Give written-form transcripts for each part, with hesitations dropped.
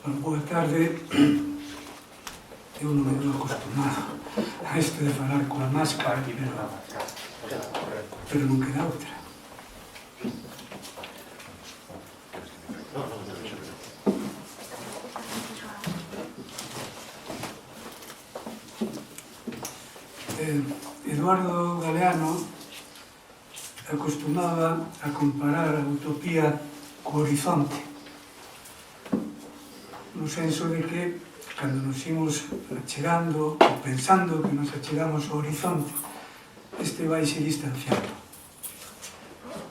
Boa tarde. Eu non me veo acostumado a isto de falar coa máscara, pero non queda outra. Eduardo Galeano acostumaba a comparar a utopía co horizonte, no senso de que cando nos imos achegando ou pensando que nos achegamos ao horizonte, este vai se distanciando.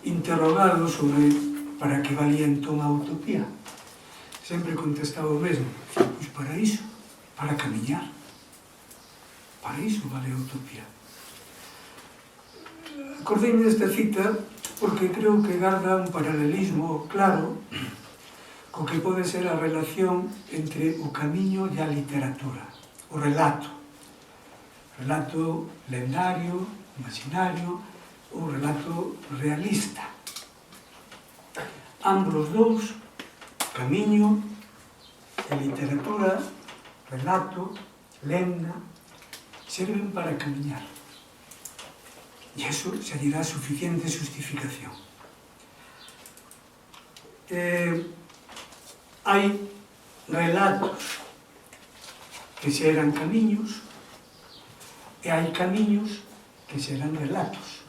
Interrogado sobre para que valía entón a utopía, sempre contestaba o mesmo: pois para iso, para camiñar. Para iso vale a utopía. Acordeime desta cita porque creo que garda un paralelismo claro co que pode ser a relación entre o camiño e a literatura, o relato lendario, imaginario, o relato realista. Ambos dous, camiño e literatura, relato, lenda, serven para camiñar. E iso se lle dá suficiente justificación. Hai relatos que xeran camiños e hai camiños que xeran relatos.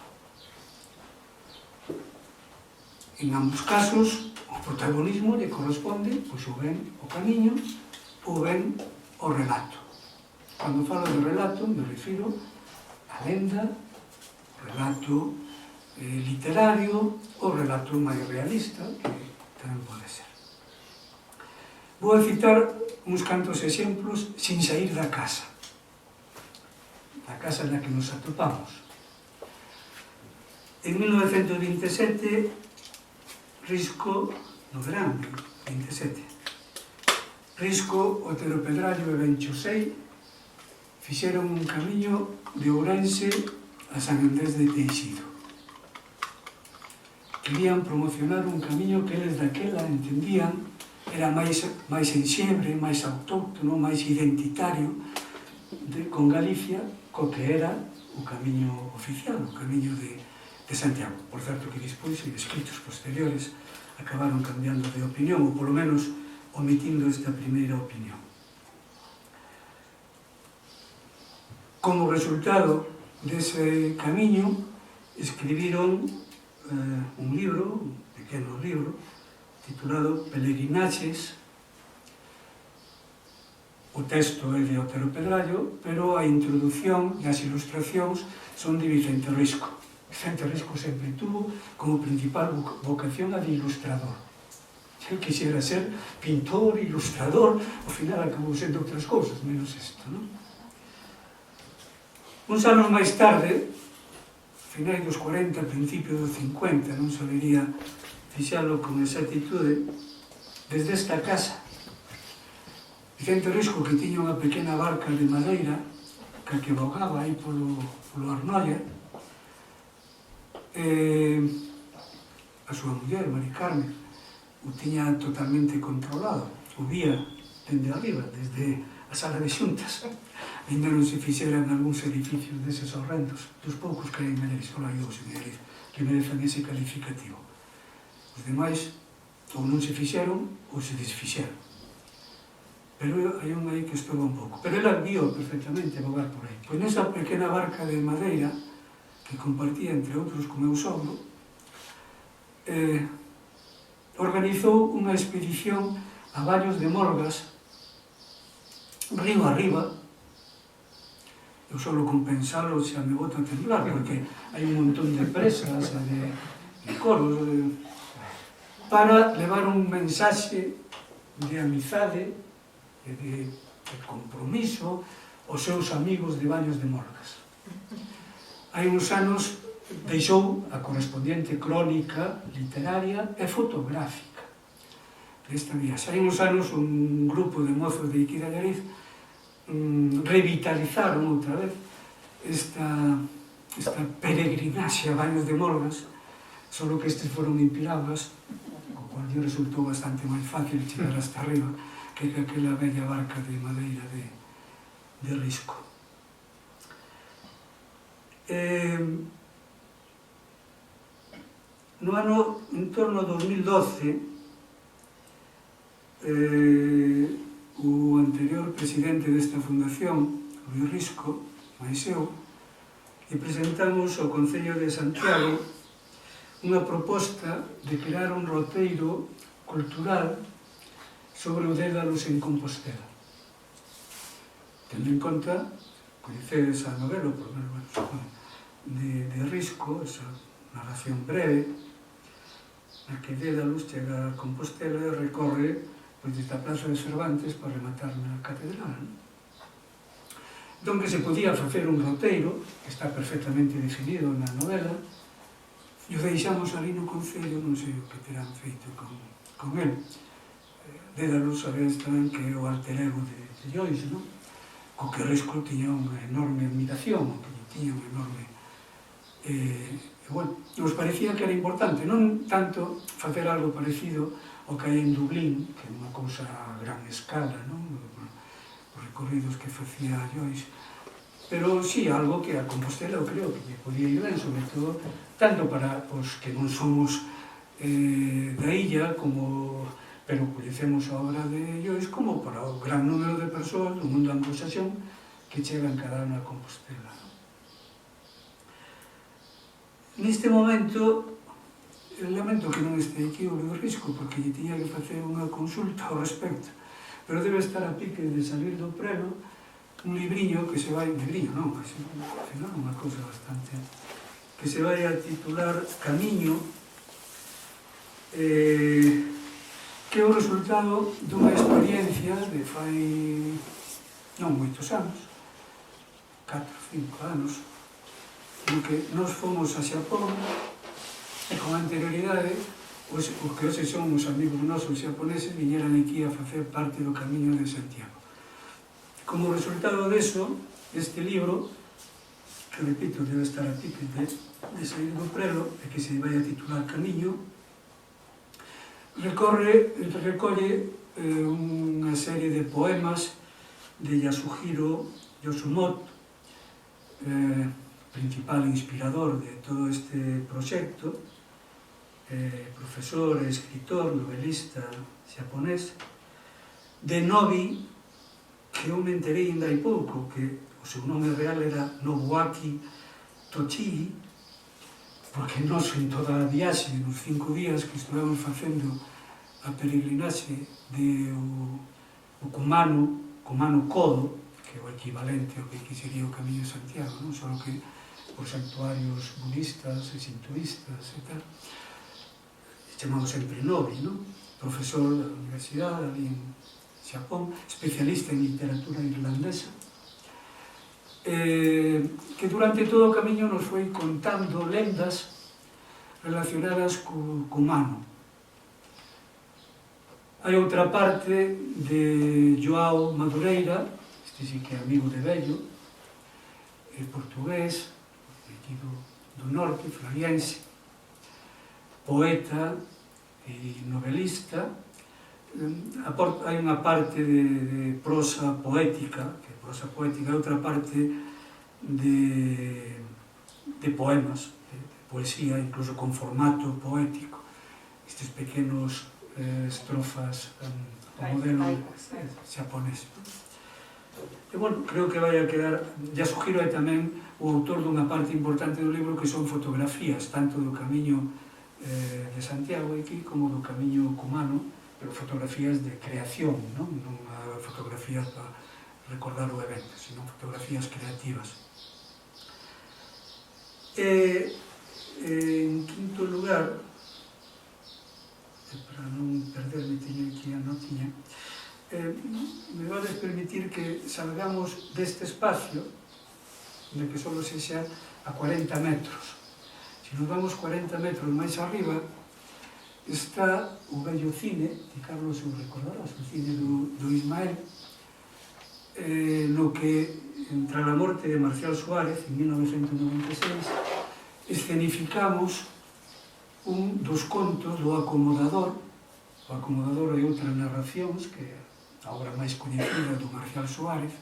En ambos casos, o protagonismo lle corresponde pois, ou ben o camiño ou ben o relato. Cando falo de relato, me refiro á lenda, o relato literario, o relato máis realista, que tamén pode ser. Vou a citar uns cantos exemplos sin sair da casa na que nos atopamos. En 1927, Risco, no verán, 27, Risco, Otero Pedrallo e Benchosei fixeron un camiño de Ourense a San Andrés de Teixido. Querían promocionar un camiño que eles daquela entendían era máis enxebre, máis autóctono, máis identitario con Galicia, co que era o camiño oficial, o camiño de Santiago. Por certo que despois, en escritos posteriores, acabaron cambiando de opinión, ou polo menos omitindo esta primeira opinión. Como resultado dese camiño, escribiron un libro, un pequeno libro, titulado Peregrinaxes. O texto é de Otero Pedrallo, pero a introdución e as ilustracións son de Vicente Risco. Vicente Risco sempre tuvo como principal vocación a de ilustrador. El quixera ser pintor, ilustrador, ao final acabou sendo outras cousas, menos isto, non? Uns anos máis tarde, finais dos 40, principios dos 50, non sabería fixalo con exactitude, desde esta casa, Vicente Risco, que tiña unha pequena barca de madeira que bogaba aí polo Arnoia, a súa muller, Mari Carmen, o tiña totalmente controlado, o vía dende arriba, desde a sala de xuntas. Ainda non se fixeran algúns edificios deses horrendos, dos poucos que hai en Allariz, só hai dous en Allariz, que merezan ese calificativo. Os demais ou non se fixeron ou se desfixeron. Pero hai un aí que estuvo un pouco. Pero ela vio perfectamente bogar por aí. Pois nesa pequena barca de madeira que compartía entre outros co meu sogro, organizou unha expedición a Vallos de Morgas, río arriba. Eu solo con pensalo xa me boto a temblar, porque hai un montón de presas e de coros, para levar un mensaxe de amizade e de compromiso aos seus amigos de Vallos de Morgas. Hai uns anos deixou a correspondiente crónica literaria e fotográfica desta viaxe. Hai uns anos un grupo de mozos de Iquí de Allariz revitalizaron outra vez esta peregrinaxe a Vallos de Morgas, solo que estes foron en piraguas, o cual lle resultou bastante máis fácil chegar hasta arriba que aquela bella barca de madeira de risco. No ano en torno a 2012, o anterior presidente desta fundación, Luis Risco, máis eu, e presentamos ao Concello de Santiago unha proposta de crear un roteiro cultural sobre o Dédalos en Compostela. Tendo en conta, coñecedes a novela, por lo menos, de Risco, esa narración breve, na que Dédalos chega a Compostela e recorre desde a Plaza de Cervantes para rematar na catedral. Entón, que se podía facer un roteiro, que está perfectamente definido na novela, e o deixamos ali no Concello, non sei o que terán feito con el. Dédalos, sabedes tamén que é o alter ego de Joyce, non? Co que Risco tiña unha enorme admiración, o que tiña unha enorme... bueno, nos parecía que era importante, non tanto facer algo parecido ao que hai en Dublín, que é unha cousa a gran escala, non? Os recorridos que facía Joyce, pero sí algo que a Compostela eu creo que podía ir ben, sobre todo, tanto para os que non somos da illa, como pero coñecemos a obra de Joyce, como para o gran número de persoas do mundo anglosaxón que chegan cada ano a Compostela. Neste momento, lamento que non este aquí o Luis Risco, porque lle tiña que facer unha consulta ao respecto, pero debe estar a pique de salir do prelo un libriño que se vai... libriño non, senón unha cousa bastante... que se vai a titular Camiño, que é o resultado dunha experiencia de fai non moitos anos, 4 ou 5 anos, no que nos fomos a Xapón e con anterioridade os que hoxe son os amigos nosos xaponeses viñeran aquí a facer parte do Camiño de Santiago. Como resultado deso, este libro, que repito, debe estar a pique de sair do prelo e que se vai a titular Camiño, recolle unha serie de poemas de Yasuhiro Yoshimoto, principal inspirador de todo este proxecto, profesor, escritor, novelista xaponés, de Nobi, que eu me enterei ainda hai pouco, que o seu nome real era Nobuaki Tochigi, porque nós en toda a viaxe, nos 5 días que estuvemos facendo a peregrinaxe de o Kumano Kodo, que é o equivalente ao que sería o Camiño de Santiago, non só que por santuarios budistas e sintoístas e tal, chamado sempre Nobi, non? Profesor da universidade ali en Xapón, especialista en literatura irlandesa, que durante todo o camiño nos foi contando lendas relacionadas co Kumano. Hai outra parte de Joao Madureira, este sí que é amigo de vello, é portugués, aquí do norte, floriense, poeta e novelista. Hai unha parte de prosa poética, que prosa poética, outra parte de poemas, de poesía, incluso con formato poético, estes pequenos estrofas o modelo xaponés. E, bueno, creo que vai a quedar... Yasuhiro é tamén o autor dunha parte importante do libro que son fotografías, tanto do Camiño de Santiago aquí como do Camiño Kumano, pero fotografías de creación, non fotografías para recordar o evento, sino fotografías creativas. En quinto lugar, para non perderme, teño aquí a notiña, me vades permitir que salgamos deste espacio, de que só sexa a 40 metros. Se nos vamos 40 metros máis arriba, está o vello cine, que Carlos o recordarás, o cine do Ismael, no que, tras a morte de Marcial Suárez, en 1996, escenificamos un dos contos do Acomodador. O Acomodador hai outras narracións que a obra máis coñecida do Marcial Suárez,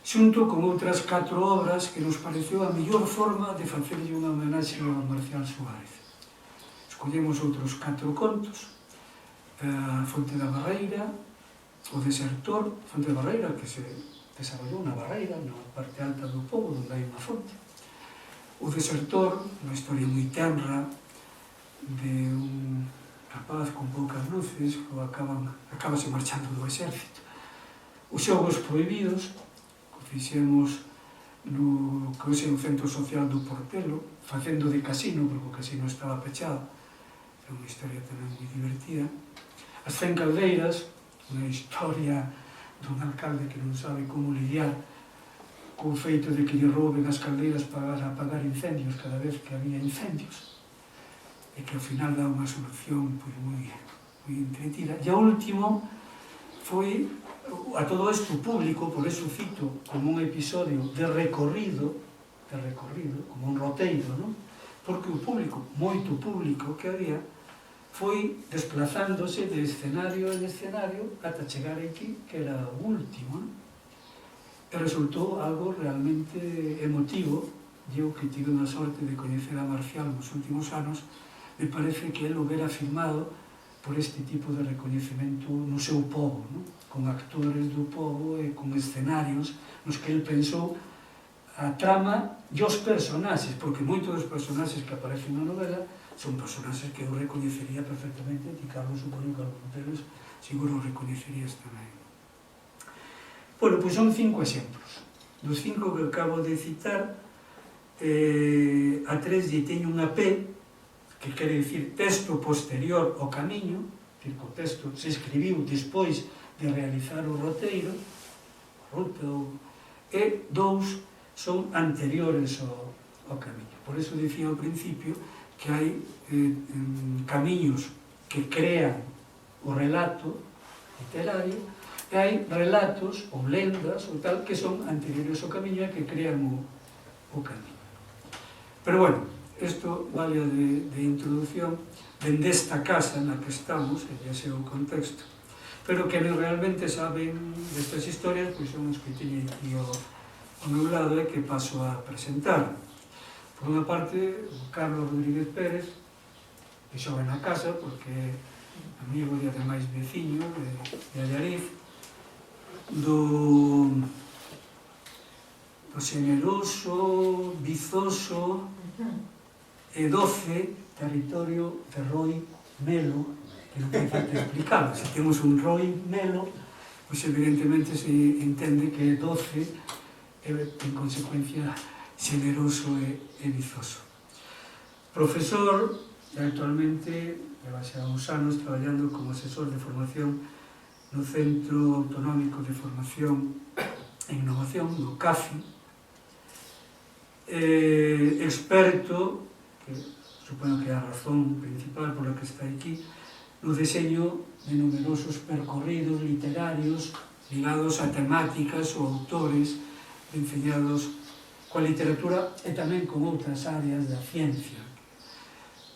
xunto con outras 4 obras que nos pareceu a mellor forma de facerlle unha homenaxe ao Marcial Suárez. Escollemos outros 4 contos, a Fonte da Barreira, o Desertor, Fonte da Barreira, que se desarrollou na Barreira, na parte alta do pobo, onde hai unha fonte. O Desertor, unha historia moi tenra de un rapaz con poucas luces que acabase marchando do exército. Os Xogos Prohibidos, fixemos no que hoxe é un centro social do Portelo, facendo de casino, porque o casino estaba pechado. É unha historia tamén moi divertida. As 100 Caldeiras, unha historia dun alcalde que non sabe como lidiar co feito de que lle rouben as caldeiras para apagar incendios cada vez que había incendios, e que ao final dá unha solución pois, moi entretida. E o último foi a todo isto público, por eso cito como un episodio de recorrido, como un roteiro, non? Porque o público, moito público que había, foi desplazándose de escenario en escenario ata chegar aquí, que era o último, non? E resultou algo realmente emotivo. Eu que tive unha sorte de coñecer a Marcial nos últimos anos, me parece que el houbera firmado por este tipo de recoñecemento no seu povo, non? Con actores do povo e con escenarios nos que el pensou a trama e os personaxes, porque moitos dos personaxes que aparecen na novela son personaxes que eu recoñecería perfectamente, e Carlos, supoño que algún deles seguro recoñecerías tamén. Bueno, pois son 5 exemplos. Dos 5 que acabo de citar, a 3 lle teño unha P, que quere dicir texto posterior ao camiño, que o texto se escribiu despois de realizar o roteiro, e 2 son anteriores ao camiño. Por eso dicía ao principio que hai camiños que crean o relato literario e hai relatos ou lendas ou tal que son anteriores ao camiño e que crean o camiño. Pero bueno, isto vale de introducción dende esta casa na que estamos, e ese é o contexto, pero que realmente saben destas historias, pois son os que teñen aquí ao meu lado e que paso a presentar. Por unha parte, o Carlos Rodríguez Pérez, que xoga na casa, porque é amigo e ademais veciño de Allariz, do xeneroso, vizoso e doce territorio de Roi Melo, que non ten falta explicarlo. Se temos un Roi Melo, pois evidentemente se entende que é doce e, en consecuencia, xeneroso e vizoso. Profesor, actualmente, leva xa uns anos traballando como asesor de formación no Centro Autonómico de Formación e Innovación, no CAFI, experto, que supoño que é a razón principal pola que está aquí, no deseño de numerosos percorridos literarios ligados a temáticas ou autores enseñados coa literatura e tamén con outras áreas da ciencia.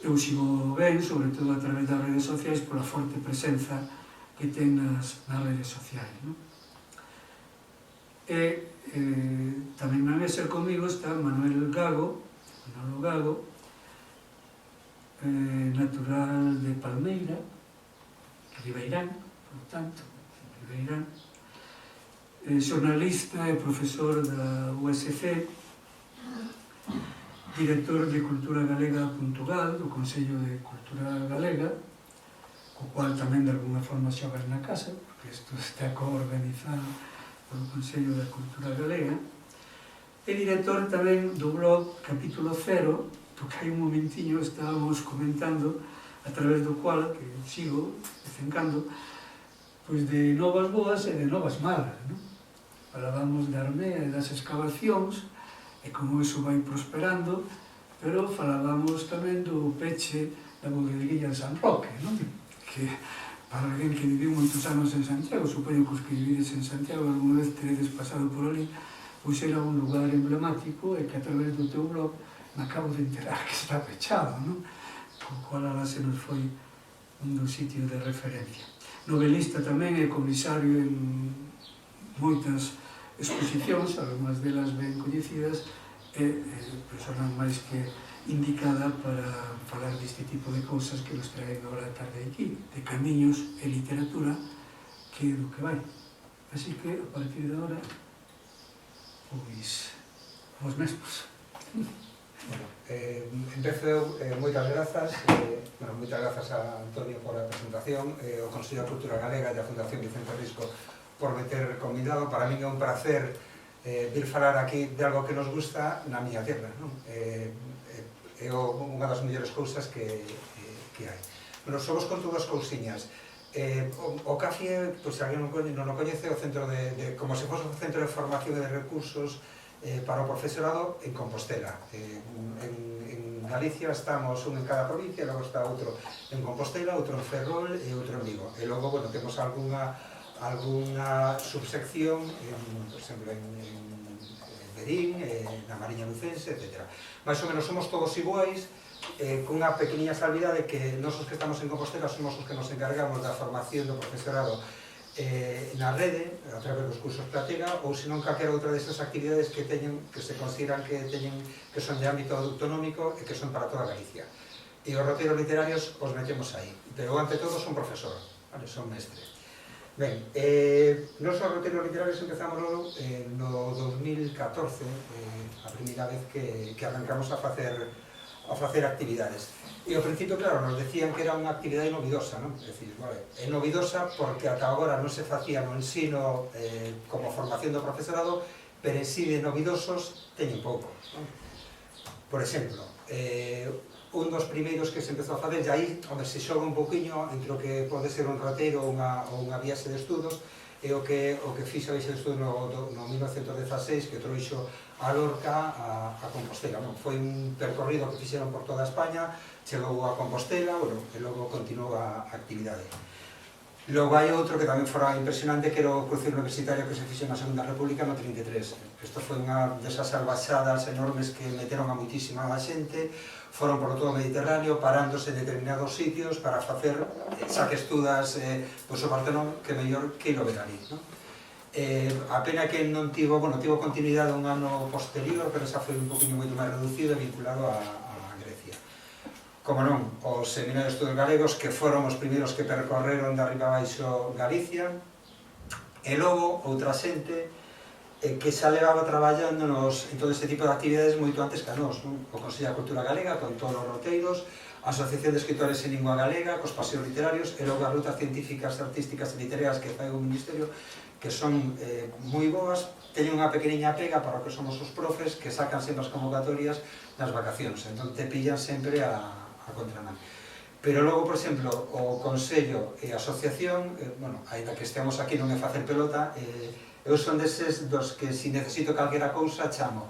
Eu sigo ben, sobre todo a través das redes sociais, pola forte presenza que ten nas redes sociais. E tamén na mesa comigo está Manuel Gago, natural de Palmeira, Ribeirán, por tanto, Ribeirán, xornalista e profesor da USC, director de Cultura Galega Puntugal, do Consello de Cultura Galega, co cual tamén de alguna forma xogas na casa, porque isto está coorganizado polo Consello de Cultura Galega, e director tamén do blog Capítulo Cero, do que hai un momentiño estábamos comentando, a través do cual, que sigo, de vez en cando, pois de novas boas e de novas malas, non? Falábamos da Armea e das excavacións, e como iso vai prosperando, pero falábamos tamén do peche da bodeguilla de San Roque, non? Que, para alguén que viviu moitos anos en Santiago, supoño que os que vivides en Santiago alguna vez teredes pasado por ali, pois era un lugar emblemático e que a través do teu blog me acabo de enterar que está pechado, non? Co cual ala se nos foi un dos sitios de referencia. novelista tamén, é comisario en moitas exposicións, algunhas delas ben coñecidas, é persona máis que indicada para falar deste tipo de cousas que nos traen agora a tarde aquí, de camiños e literatura, que é do que vai. Así que, a partir de agora, pois, vos mesmos. Bueno, empezo, moitas grazas, moitas grazas a Antonio por a presentación, o Consello de Cultura Galega e a Fundación Vicente Risco por meter convidado. Para min é un placer vir falar aquí de algo que nos gusta na miña terra, non? É unha das mellores cousas que hai. Bueno, só vos conto dúas cousiñas. O CAFIE, se alguén non o coñece, é o centro como se fose un centro de formación e de recursos para o profesorado en Compostela. En Galicia estamos un en cada provincia, logo está outro en Compostela, outro en Ferrol e outro en Vigo. E logo, bueno, temos algunha subsección, por exemplo, en Verín, na Mariña Lucense, etc. Mais ou menos somos todos iguais, cunha pequeniña salvidade que nós os que estamos en Compostela somos os que nos encargamos da formación do profesorado na rede, a través dos cursos Platega, ou senón calquera outra desas actividades que se consideran que son de ámbito autonómico e que son para toda Galicia. E os roteiros literarios os metemos aí, pero ante todo son profesor, son mestre. Ben, nos os roteiros literarios empezamos no 2014, a primeira vez que arrancamos a facer actividades. E ao principio, claro, nos decían que era unha actividade novidosa, non? É dicir, vale, é novidosa porque ata agora non se facía no ensino como formación do profesorado, pero en sí de novidosos teñen pouco, non? Por exemplo, un dos primeiros que se empezou a facer, e aí onde se xoga un pouquiño entre o que pode ser un roteiro ou unha viaxe de estudos, é o que fixo a viaxe de estudos no 1916, que trouxo a Lorca a Compostela. Foi un percorrido que fixeron por toda España, chegou a Compostela, e logo continuou a actividade. Logo hai outro que tamén fora impresionante, que era o cruceiro universitario que se fixo na Segunda República no 33. Isto foi unha desas salvaxadas enormes que meteron a moitísima xente, foron por todo o Mediterráneo, parándose en determinados sitios para facer, xa que estudas o Partenón, que mellor que ir a ver ali, non? A pena que non tivo continuidade un ano posterior, pero xa foi un poquinho moito máis reducido e vinculado a Grecia. Como non, os Seminarios de Estudos Galegos, que foron os primeiros que percorreron de arriba abaixo Galicia, e logo outra xente que xa levaba traballando en todo este tipo de actividades moito antes que a nós, non? O Consello de Cultura Galega, con todos os roteiros, a Asociación de Escritores en Lingua Galega, cos paseos literarios, e logo as rutas científicas, artísticas e literarias que fai o Ministerio, que son moi boas, teñen unha pequeniña pega para o que somos os profes, que sacan sempre as convocatorias nas vacacións, entón te pillan sempre a contramán. Pero logo, por exemplo, o Consello e a Asociación, ainda que estemos aquí non é facer pelota, eu son deses dos que, se necesito calquera cousa, chamo.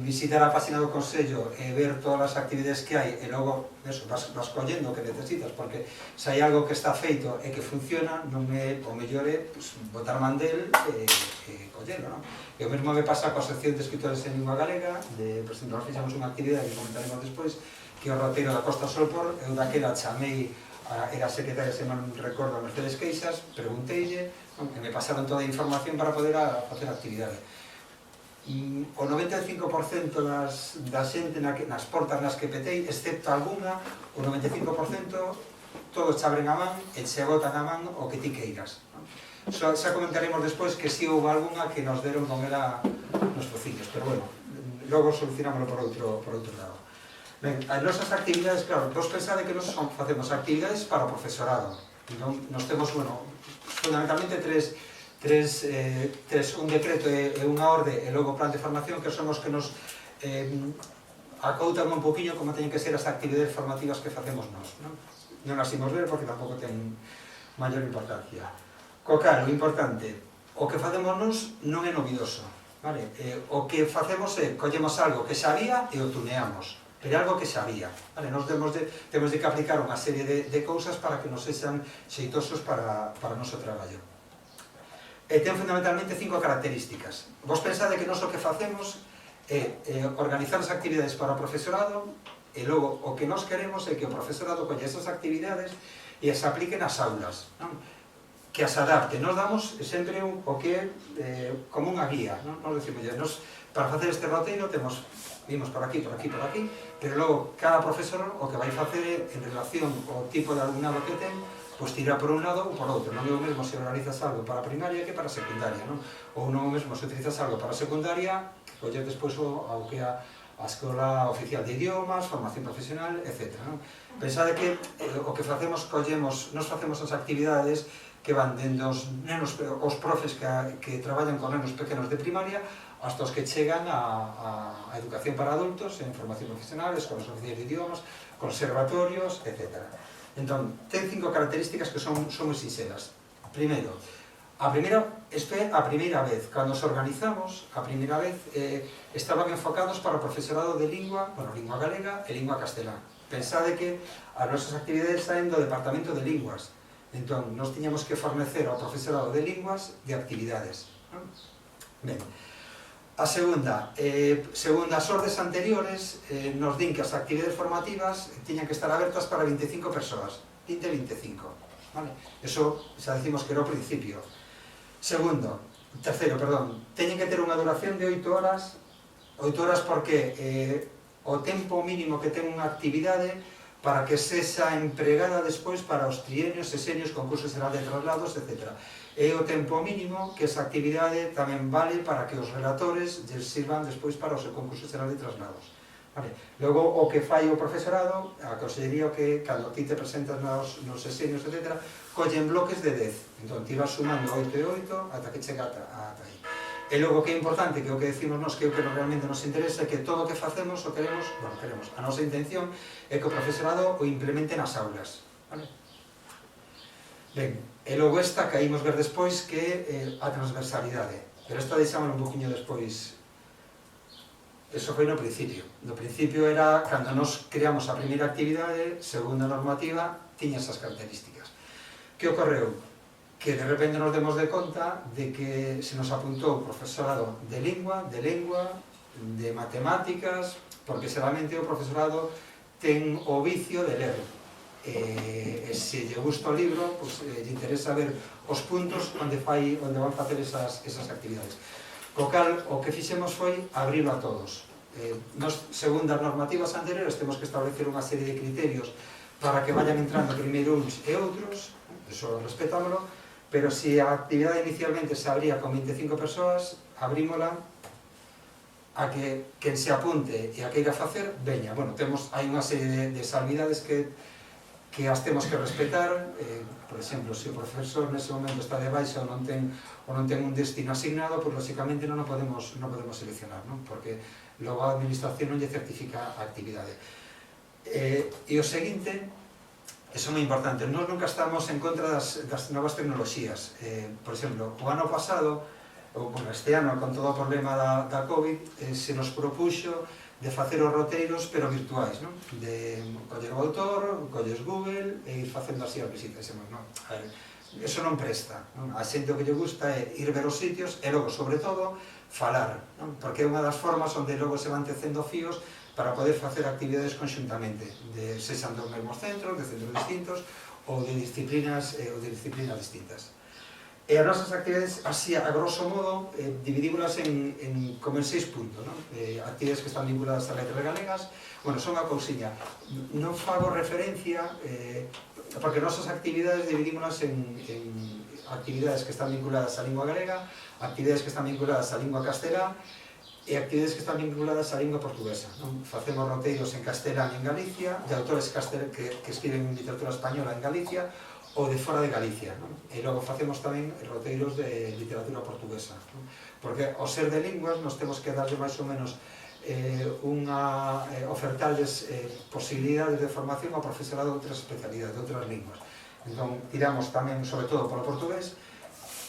Visitar a página do Consello e ver todas as actividades que hai, e logo vas collendo o que necesitas, porque se hai algo que está feito e que funciona, non é o mellor é botar mandel e collelo, non? E o mesmo me pasa coa Asociación de Escritores en Lingua Galega, por exemplo, nós fixamos unha actividade que comentaremos despois, que é o roteiro da Costa Solpor. Eu daquela chamei, era secretaria, se non recordo, a Mercedes Queixas, pregunteille, e me pasaron toda a información para poder facer a actividade. O 95% da xente nas portas nas que petei, excepto algunha, o 95% todos che abren a man e che botan a man o que ti queiras. Xa comentaremos despois que si houve algunha que nos deron con ela nos fociños, pero bueno, logo solucionámoslo por outro lado. Ben, as nosas actividades, claro, vos pensade que nos facemos actividades para o profesorado. Nos temos, fundamentalmente un decreto e unha orde e logo plan de formación, que son os que nos acoutan un poquinho como teñen que ser as actividades formativas que facemos nós. Non as imos ver porque tampouco ten maior importancia. Co cal, o importante, o que facemos nós non é novidoso. O que facemos é, collemos algo que xa había e o tuneamos, pero algo que xa había. Nos temos de que aplicar unha serie de cousas para que nos sexan xeitosos para o noso traballo. E ten fundamentalmente 5 características. Vos pensade que nós o que facemos é organizar as actividades para o profesorado, e logo o que nós queremos é que o profesorado colle esas actividades e as aplique nas aulas. que as adapte. Nos damos sempre o que é como unha guía, non? Nos decimos, para facer este roteiro vimos por aquí, pero logo cada profesor o que vai facer en relación ao tipo de alumnado que ten, pois tira por un lado ou por outro. Non é o mesmo se organizas algo para primaria que para secundaria, non? Ou non é o mesmo se utilizas algo para secundaria que coller despois ao que a Escola Oficial de Idiomas, formación profesional, etc. Non? Pensade que o que facemos, nos facemos as actividades que van dende os nenos, os profes que traballan con nenos pequenos de primaria hasta os que chegan a educación para adultos en formación profesional, escolas oficiais de idiomas, conservatorios, etc. Entón, ten 5 características que son moi sinxelas. Primeiro, isto é a primeira vez. Cando os organizamos, a primeira vez estaban enfocados para o profesorado de lingua galega e lingua castelá. Pensade que as nosas actividades saen do Departamento de Linguas. Entón, nos tiñamos que fornecer ao profesorado de linguas de actividades. Ben, a segunda, segundo as ordes anteriores, nos din que as actividades formativas tiñan que estar abertas para 25 persoas. 20-25. Vale? Eso xa decimos que era o principio. Terceiro, teñen que ter unha duración de 8 horas. 8 horas porque o tempo mínimo que ten unha actividade para que sexa empregada despois para os trienios, sesenios, concursos xeral de traslados, etc. É o tempo mínimo que esa actividade tamén vale para que os relatores lles sirvan despois para o seu concurso xeral de traslados. Vale. Logo, o que fai o profesorado, a consellería que, cando ti te presentas nos sesenios, etc., collen bloques de 10. Entón, ti vas sumando 8 e 8 ata que chega ata aí. E logo, que é importante, que é o que decimos nós, que é o que realmente nos interesa, é que todo o que facemos, a nosa intención é que o profesorado o implemente nas aulas. Vale? Ben, e logo esta que ímos ver despois, que é a transversalidade. Pero esta deixámoslo un poquinho despois. Eso foi no principio. No principio era, cando nos creamos a primeira actividade, segundo a normativa, tiña esas características. Que ocorreu? Que de repente nos demos de conta de que se nos apuntou profesorado de lingua, de matemáticas, porque xeralmente o profesorado ten o vicio de ler. E se lle gusta o libro, lle interesa ver os puntos onde van facer esas actividades. Co cal, o que fixemos foi abrilo a todos. Nos, segundo as normativas anteriores, temos que establecer unha serie de criterios para que vayan entrando primeiro uns e outros, eso respetámoslo, pero se a actividade inicialmente se abría con 25 persoas, abrímola a que quen se apunte e a queira facer, veña. Bueno, hai unha serie de salvidades que as temos que respetar. Por exemplo, se o profesor nese momento está de baixa ou non ten un destino asignado, pois lógicamente non o podemos seleccionar, non? Porque logo a administración non lle certifica a actividade. E o seguinte, eso é moi importante, nós nunca estamos en contra das novas tecnoloxías. Por exemplo, o ano pasado, este ano, con todo o problema da COVID, se nos propuxo de facer os roteiros, pero virtuais, non? De coller o autor, colles Google e ir facendo así as visitas. Non, eso non presta. Non? A xente o que lle gusta é ir ver os sitios e logo, sobre todo, falar. Non? Porque é unha das formas onde logo se van tecendo fíos para poder facer actividades conxuntamente, sexan dos mesmos centros, de centros distintos, ou de disciplinas distintas. E as nosas actividades, así, a grosso modo, dividímolas como en 6 puntos, non? Actividades que están vinculadas a letras galegas, bueno, son a cousiña. Non fago referencia, porque as nosas actividades dividímolas en actividades que están vinculadas á lingua galega, actividades que están vinculadas á lingua castelá, e actividades que están vinculadas á lingua portuguesa. Non? Facemos roteiros en castelán en Galicia, de autores que escriben en literatura española en Galicia, ou de fora de Galicia, non? E logo facemos tamén roteiros de literatura portuguesa, non? Porque ao ser de linguas nos temos que darlle máis ou menos ofertalles posibilidades de formación ao profesorado de outras especialidades, de outras linguas. Entón, tiramos tamén, sobre todo, polo portugués,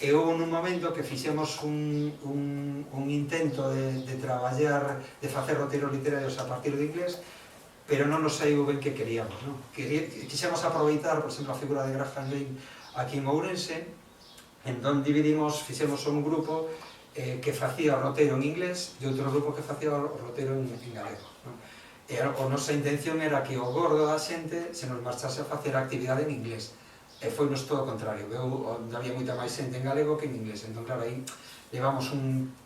e houve nun momento que fixemos un intento de traballar, de facer roteiros literarios a partir de inglés, pero non nos saiu ben que queríamos, non? Quixemos aproveitar, por exemplo, a figura de Graham Greene aquí en Ourense, entón fixemos un grupo que facía o roteiro en inglés e outro grupo que facía o roteiro en galego, non? E a nosa intención era que o gordo da xente se nos marchase a facer a actividade en inglés, e foi-nos todo o contrario, onde había moita máis xente en galego que en inglés, entón claro, aí levamos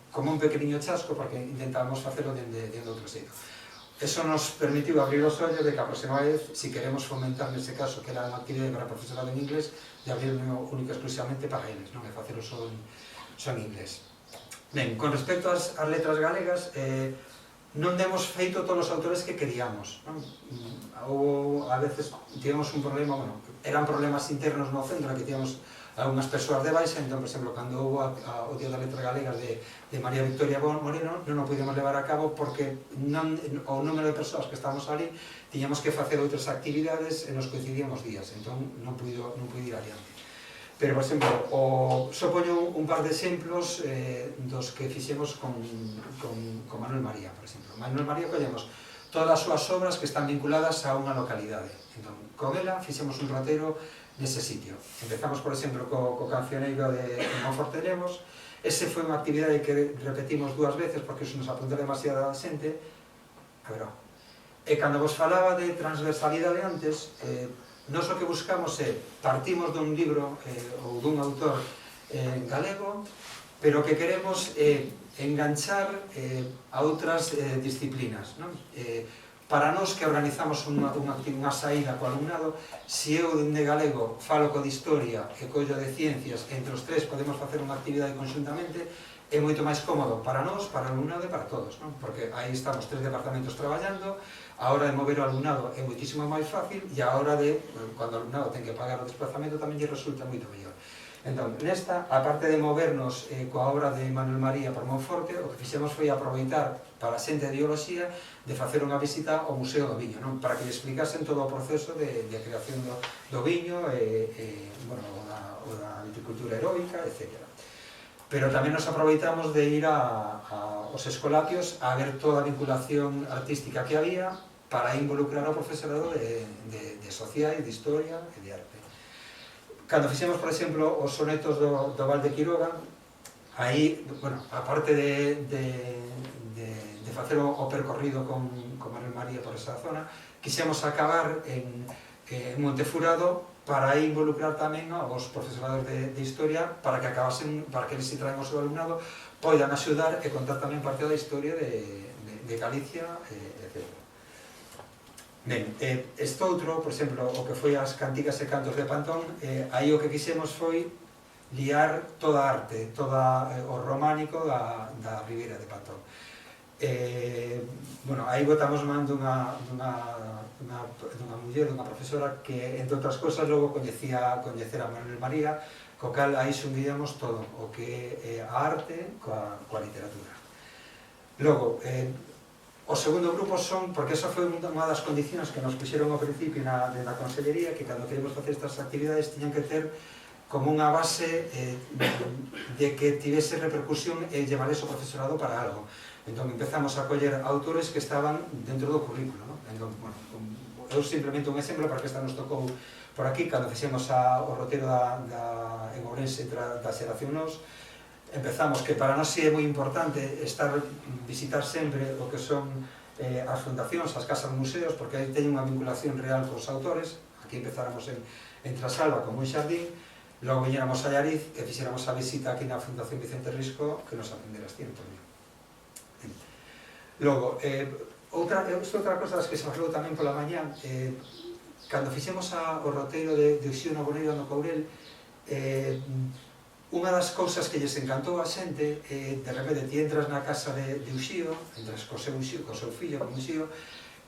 como un pequeniño chasco porque intentábamos facelo dende outro xeito. Eso nos permitiu abrir os ollos de que a próxima vez, si queremos fomentar nese caso que era unha actividade para profesorado en inglés, de abrirlo única exclusivamente para eles, non é facelo só en inglés. Ben, con respecto ás letras galegas, non demos feito todos os autores que queríamos, non? A veces tivemos un problema, bueno, eran problemas internos no centro, que tivemos algunhas persoas de baixa, entón, por exemplo, cando houve o Día das Letras Galegas de María Victoria Moreno, non o pudemos levar a cabo porque o número de persoas que estábamos ali tiñamos que facer outras actividades e nos coincidíamos días, entón non puido ir adiante. Pero, por exemplo, só poño un par de exemplos dos que fixemos con Manuel María, por exemplo. Manuel María collemos todas as súas obras que están vinculadas a unha localidade. Entón, con ela fixemos un roteiro nese sitio. Empezamos, por exemplo, co cancioneiro de Monforte de Lemos. Ese foi unha actividade que repetimos 2 veces porque se nos apuntou demasiada xente. A ver, e cando vos falaba de transversalidade antes, nós o que buscamos é, partimos dun libro ou dun autor galego, pero o que queremos é enganchar a outras disciplinas, non? Para nós que organizamos unha saída co alumnado, se eu de galego falo co de historia e collo de ciencias, entre os tres podemos facer unha actividade conjuntamente, é moito máis cómodo para nós, para o alumnado e para todos, non? Porque aí estamos 3 departamentos traballando, a hora de mover o alumnado é moitísimo máis fácil e a hora de, cando o alumnado ten que pagar o desplazamento, tamén lle resulta moito mellor. Entón, nesta, aparte de movernos coa obra de Manuel María por Monforte, o que fixemos foi aproveitar para a xente de bioloxía de facer unha visita ao Museo do Viño, non? Para que lle explicasen todo o proceso de creación do viño, bueno, o da viticultura heroica, etc. Pero tamén nos aproveitamos de ir aos escolapios a ver toda a vinculación artística que había para involucrar ao profesorado de sociais, de historia e de arte. Cando fixemos, por exemplo, os sonetos do Val de Quiroga, aí, bueno, aparte de facer o percorrido con Manuel María por esa zona, quixemos acabar en Montefurado para involucrar tamén aos profesorados de historia para que acabasen, para que eles se traen o seu alumnado, poidan axudar e contar tamén parte da historia de Galicia, etc. Ben, este outro, por exemplo, o que foi as cantigas e cantos de Pantón, aí o que quixemos foi liar toda a arte, todo o románico da Ribeira de Pantón. Bueno, aí botamos man dunha muller, dunha profesora que, entre outras cousas, logo coñecer a Manuel María, co cal aí xunguíamos todo o que é a arte coa literatura. Logo, o segundo grupo son, porque esa foi unha das condicións que nos puxeron ao principio na Consellería, que cando queremos facer estas actividades tiñan que ter como unha base de que tivese repercusión e llevarese o profesorado para algo. Entón empezamos a coller autores que estaban dentro do currículo, non? Entón, bueno, eu simplemente un exemplo, porque esta nos tocou por aquí, cando fixemos o roteiro en Ourense da xeración Nos, empezamos que para nós é moi importante visitar sempre o que son as fundacións, as casas museos, porque aí teñen unha vinculación real cos autores. Aquí empezáramos en Trasalba como un xardín, logo viñéramos a Llariz e fixéramos a visita aquí na Fundación Vicente Risco, que nos aprenderas ciento. Logo, outra cosa que se falou tamén pola mañá, cando fixemos o roteiro de Uxío no Boneiro no Courel, unha das cousas que lles encantou a xente, de repente ti entras na casa de Uxío, entras co seu fillo, con Uxío,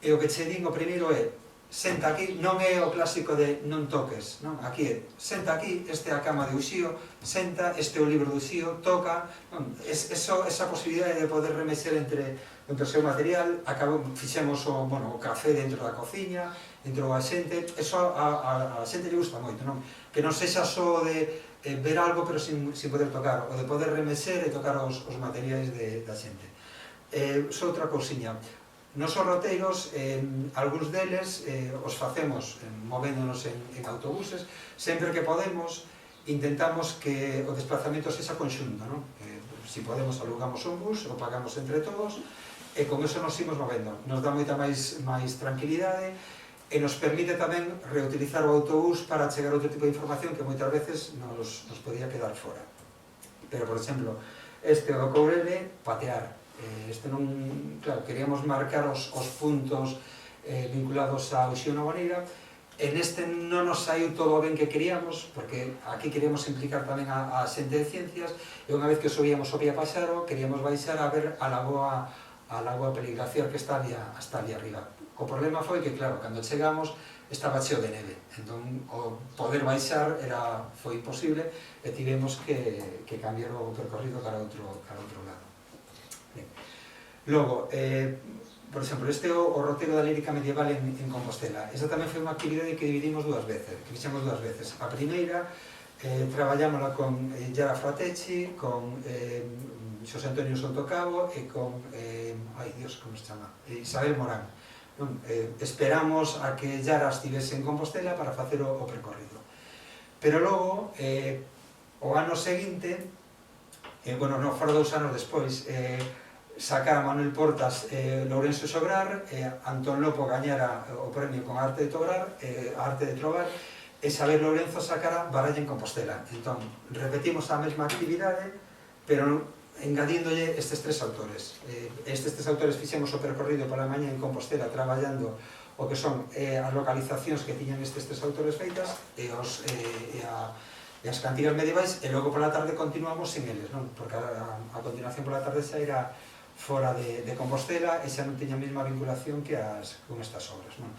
e o que che din o primeiro é: senta aquí, non é o clásico de non toques, non? Aquí é, senta aquí, este é a cama de Uxío, senta, este é o libro de Uxío, toca, non? Esa posibilidade de poder remexer entre o seu material, fixemos o café dentro da cociña, dentro da xente, eso a xente lle gusta moito, non? Que non sexa só de ver algo pero sin poder tocar, ou de poder remexer e tocar os materiais da xente. Só outra cousiña, nos roteiros, algúns deles os facemos movéndonos en autobuses, sempre que podemos intentamos que o desplazamento sexa conxunto, non? Si podemos alugamos un bus, o pagamos entre todos, e con eso nos imos movendo, nos dá moita máis tranquilidade, e nos permite tamén reutilizar o autobús para chegar a outro tipo de información que moitas veces nos podía quedar fora. Pero, por exemplo, este do Courele, patear. Este non, claro, queríamos marcar os puntos vinculados ao Xío na Boneira, e neste non nos saiu todo o ben que queríamos, porque aquí queríamos implicar tamén a xente de ciencias, e unha vez que subíamos o Vía Paxaro, queríamos baixar a ver a lagoa Peliglaciar que está ali arriba. O problema foi que, claro, cando chegamos estaba cheo de neve, entón o poder baixar foi imposible e tivemos que cambiar o percorrido para outro lado. Ben. Logo, por exemplo, este é o roteiro da lírica medieval en Compostela. Esta tamén foi unha actividade que dividimos dúas veces, que fixemos dúas veces. A primeira, traballámola con Yara Fratecci, con Xosé Antonio Sotocabo e con, como se chama? Isabel Morán. Esperamos a que Yara estivese en Compostela para facer o percorrido. Pero logo, o ano seguinte, fora 2 anos despois, sacara Manuel Portas Lourenço Sobrar, Antón Lopo gañara o premio con Arte de Trobar, e Xavier Lourenzo sacara Baralla en Compostela. Entón, repetimos a mesma actividade, pero engadíndolle estes 3 autores. Estes 3 autores fixemos o percorrido pola mañá en Compostela traballando o que son as localizacións que tiñan estes 3 autores feitas e as cantigas medievais, e logo pola tarde continuamos sen eles, non? Porque a continuación pola tarde xa era fora de Compostela e xa non tiña a mesma vinculación que con estas obras, non?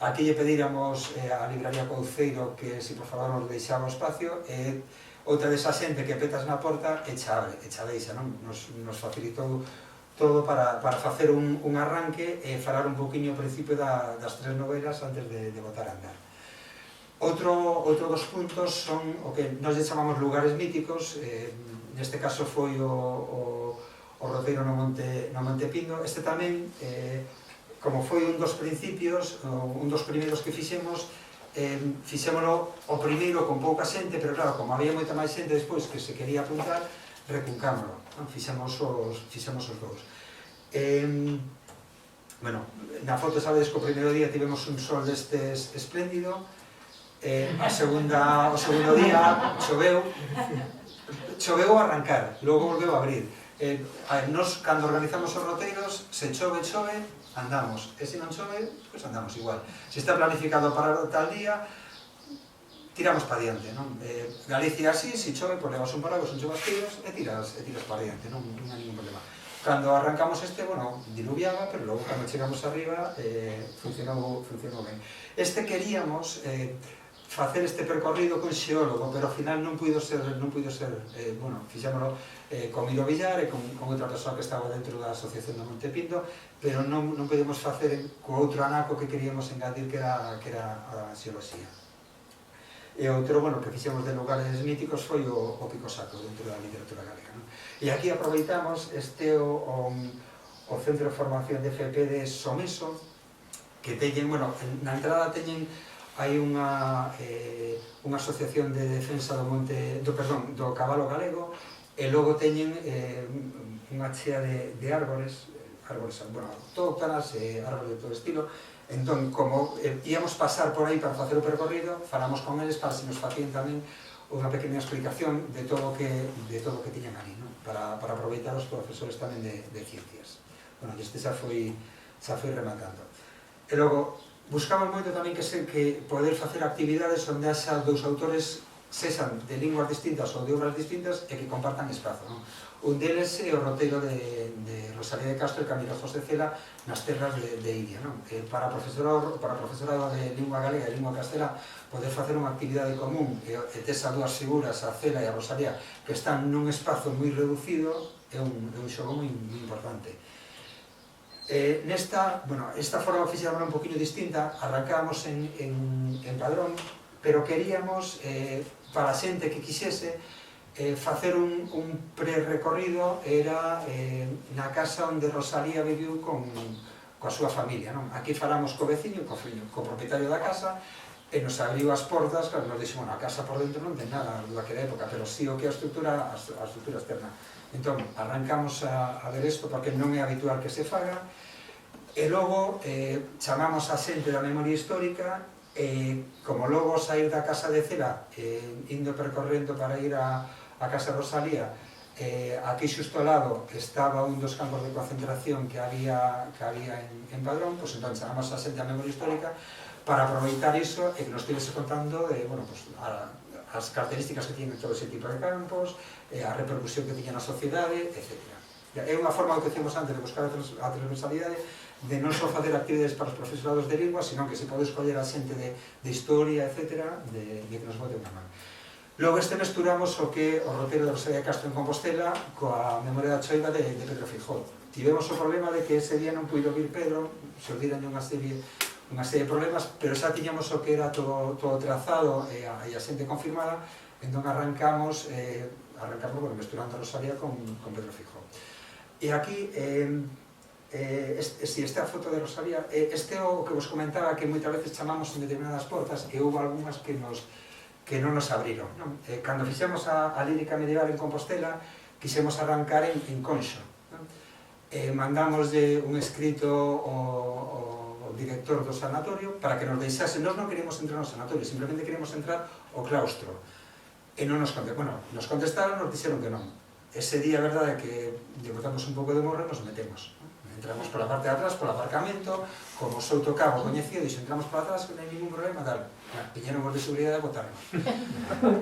Aquí lle pedíramos a Libraría Couceiro que, se por favor, nos deixaba o espacio, e outra desa xente que petas na porta e xa deixa, non? Nos facilitou todo para facer un arranque e falar un poquinho ao principio das 3 novelas antes de botar a andar. Outro dos puntos son o que nós lle chamamos lugares míticos, neste caso foi o roteiro no Monte Pindo. Este tamén, como foi un dos principios, un dos primeiros que fixemos, fixémolo o primeiro con pouca xente, pero claro, como había moita máis xente despois que se quería apuntar, recuncámolo, fixemos os dous. Na foto sabedes que o primeiro día tivemos un sol destes espléndido, o segundo día choveu a arrancar, logo volveu a abrir. Nos, cando organizamos os roteiros, se chove, andamos, e se non chove, pois andamos igual. Se está planificado para tal día, tiramos para diante, non? Galicia así, se chove, pois levas un paraguas, un chubasqueiros e tiras para diante, non hai ningún problema. Cando arrancamos diluviaba, pero logo cando chegamos arriba funcionou ben. Este queríamos facer este percorrido con xeólogo, pero ao final non puido ser, fixémolo con Miro Villar e con outra persoa que estaba dentro da Asociación do Monte Pindo, pero non podemos facer co outro anaco que queríamos engadir, que era a xeoloxía. E outro, que fixemos de lugares míticos foi o Pico Sacro, dentro da literatura galega. E aquí aproveitamos o Centro de Formación de FP de Someso, que teñen, na entrada teñen hai unha asociación de defensa do cabalo galego, e logo teñen unha chea de árbores, autóctonas e árbores de todo estilo. Entón, como íamos pasar por aí para facer o percorrido, falamos con eles para se nos facían tamén unha pequena explicación de todo o que tiñan ali, para aproveitar os profesores tamén de ciencias. Este xa foi rematando. E logo, buscamos moito tamén que poder facer actividades onde haxa 2 autores, sexan de linguas distintas ou de obras distintas, e que compartan espazo. Un deles é o roteiro de Rosalía de Castro e Camilo José Cela nas terras de Iria. Para profesorado de lingua galega e lingua castela, poder facer unha actividade común e tes as 2 figuras, a Cela e a Rosalía, que están nun espazo moi reducido, é un xogo moi importante. Esta forma fixémola un poquinho distinta, arrancábamos en Padrón, pero queríamos, para a xente que quixese, facer un pre-recorrido, era na casa onde Rosalía viviu coa súa familia. Aquí falamos co veciño, co propietario da casa, e nos abriu as portas, claro, nos dixemos, a casa por dentro non ten nada daquela época, pero sí o que é a estrutura externa. Entón, arrancamos a ver isto, porque non é habitual que se faga. E logo chamamos a xente da memoria histórica, como logo sair da Casa de Cela, indo percorrendo para ir a Casa Rosalía, aquí xusto ao lado estaba un dos campos de concentración que había en Padrón, pois entón chamamos a xente da memoria histórica para aproveitar iso e que nos estivese contando as características que tienen todo ese tipo de campos, a repercusión que tiña na sociedade, etc. É unha forma que decíamos antes de buscar a transversalidade, de non só facer actividades para os profesorados de lingua, sino que se pode escoller a xente de historia, etc., de que nos bote unha man. Logo mesturamos o que o roteiro de Rosalía de Castro en Compostela coa memoria da choiva de Pedro Feijóo. Tivemos o problema de que ese día non puido vir Pedro, se olvidan unha serie de problemas, pero xa tiñamos o que era todo trazado e a xente confirmada, entón arrancamos mesturando a Rosalía con Pedro Feijóo. E aquí, esta foto de Rosalía, este é o que vos comentaba que moitas veces chamamos en determinadas portas, e houve algunhas que non nos abriron. Cando fixemos a lírica medieval en Compostela, quixemos arrancar en Conxo. Mandamoslle un escrito ao director do sanatorio para que nos deixase. Nós non queríamos entrar no sanatorio, simplemente queríamos entrar ao claustro. E non nos contestaron. Bueno, nos contestaron, nos dixeron que non. Ese día, a verdade, que lle botamos un pouco de morro e nos metemos. Entramos pola parte de atrás, polo aparcamento, como Souto Cabo coñecido, dixo, entramos por atrás, non hai ningún problema, tal. Piñeron os de seguridade e botaron.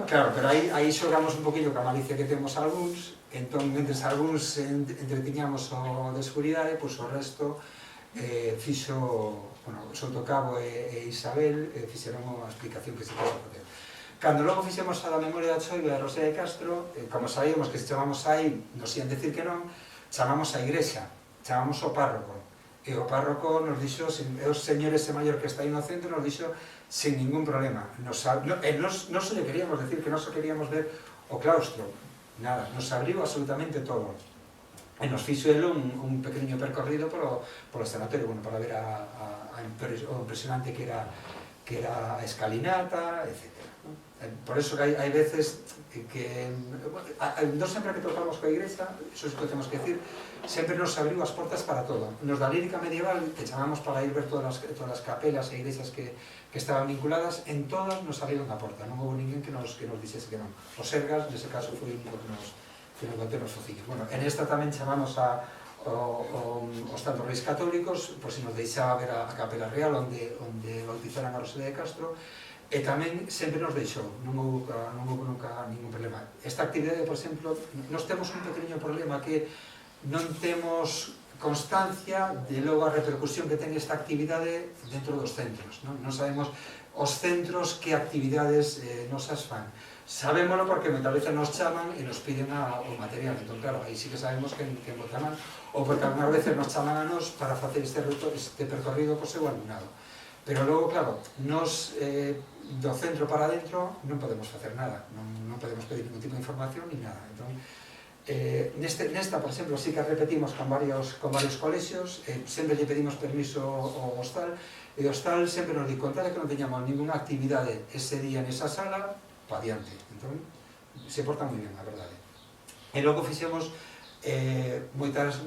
Claro, pero aí xogamos un poquillo ca malicia que temos algúns, entón, mentre algúns entretiñamos o de seguridade, pois o resto fixo, Souto Cabo e Isabel fixeron a explicación que se pode facer. Cando logo fixemos a da memoria da choiva de Rosalía de Castro, como sabíamos que se chamamos aí, nos ian decir que non, chamamos a igrexa, chamamos ao párroco, e o párroco nos dixo, o señor ese maior que está aí no centro, nos dixo sin ningún problema. Nos se le queríamos decir que non só queríamos ver o claustro, nada, nos abriu absolutamente todo. E nos fixo ele un pequeno percorrido polo sanatorio, para ver o impresionante que era a escalinata, etc. Por eso que hai veces que non sempre que tocamos coa igrexa, iso é o que temos que decir, sempre nos abriu as portas para todo. Nos da lírica medieval, que chamamos para ir ver todas as capelas e igrexas que estaban vinculadas, en todas nos abriron a porta, non houve ninguén que nos dixese que non. O Sergas, nese caso, foi un que nos botou nos fociños. En esta tamén chamamos os tantos reis católicos, por se nos deixaba ver a capela real onde bautizaran a Rosalía de Castro, e tamén sempre nos deixou, non houve nunca ningún problema. Esta actividade, por exemplo, nos temos un pequeno problema que non temos constancia de logo a repercusión que ten esta actividade dentro dos centros. Non sabemos os centros que actividades nos as fan. Sabémolo porque moitas veces nos chaman e nos piden o material, entón claro, aí sí que sabemos que botaman, ou porque algunhas veces nos chaman a nos para facer este percorrido co seu alumnado. Pero logo, claro, nos do centro para dentro non podemos facer nada, non podemos pedir ningún tipo de información ni nada. Entón, nesta, por exemplo, sí que repetimos con varios colexios, sempre lle pedimos permiso ao hostal, e o hostal sempre nos di contar que non teñamos ninguna actividade ese día nesa sala, pa diante. Entón, se portan moi ben, a verdade. E logo fixemos moitos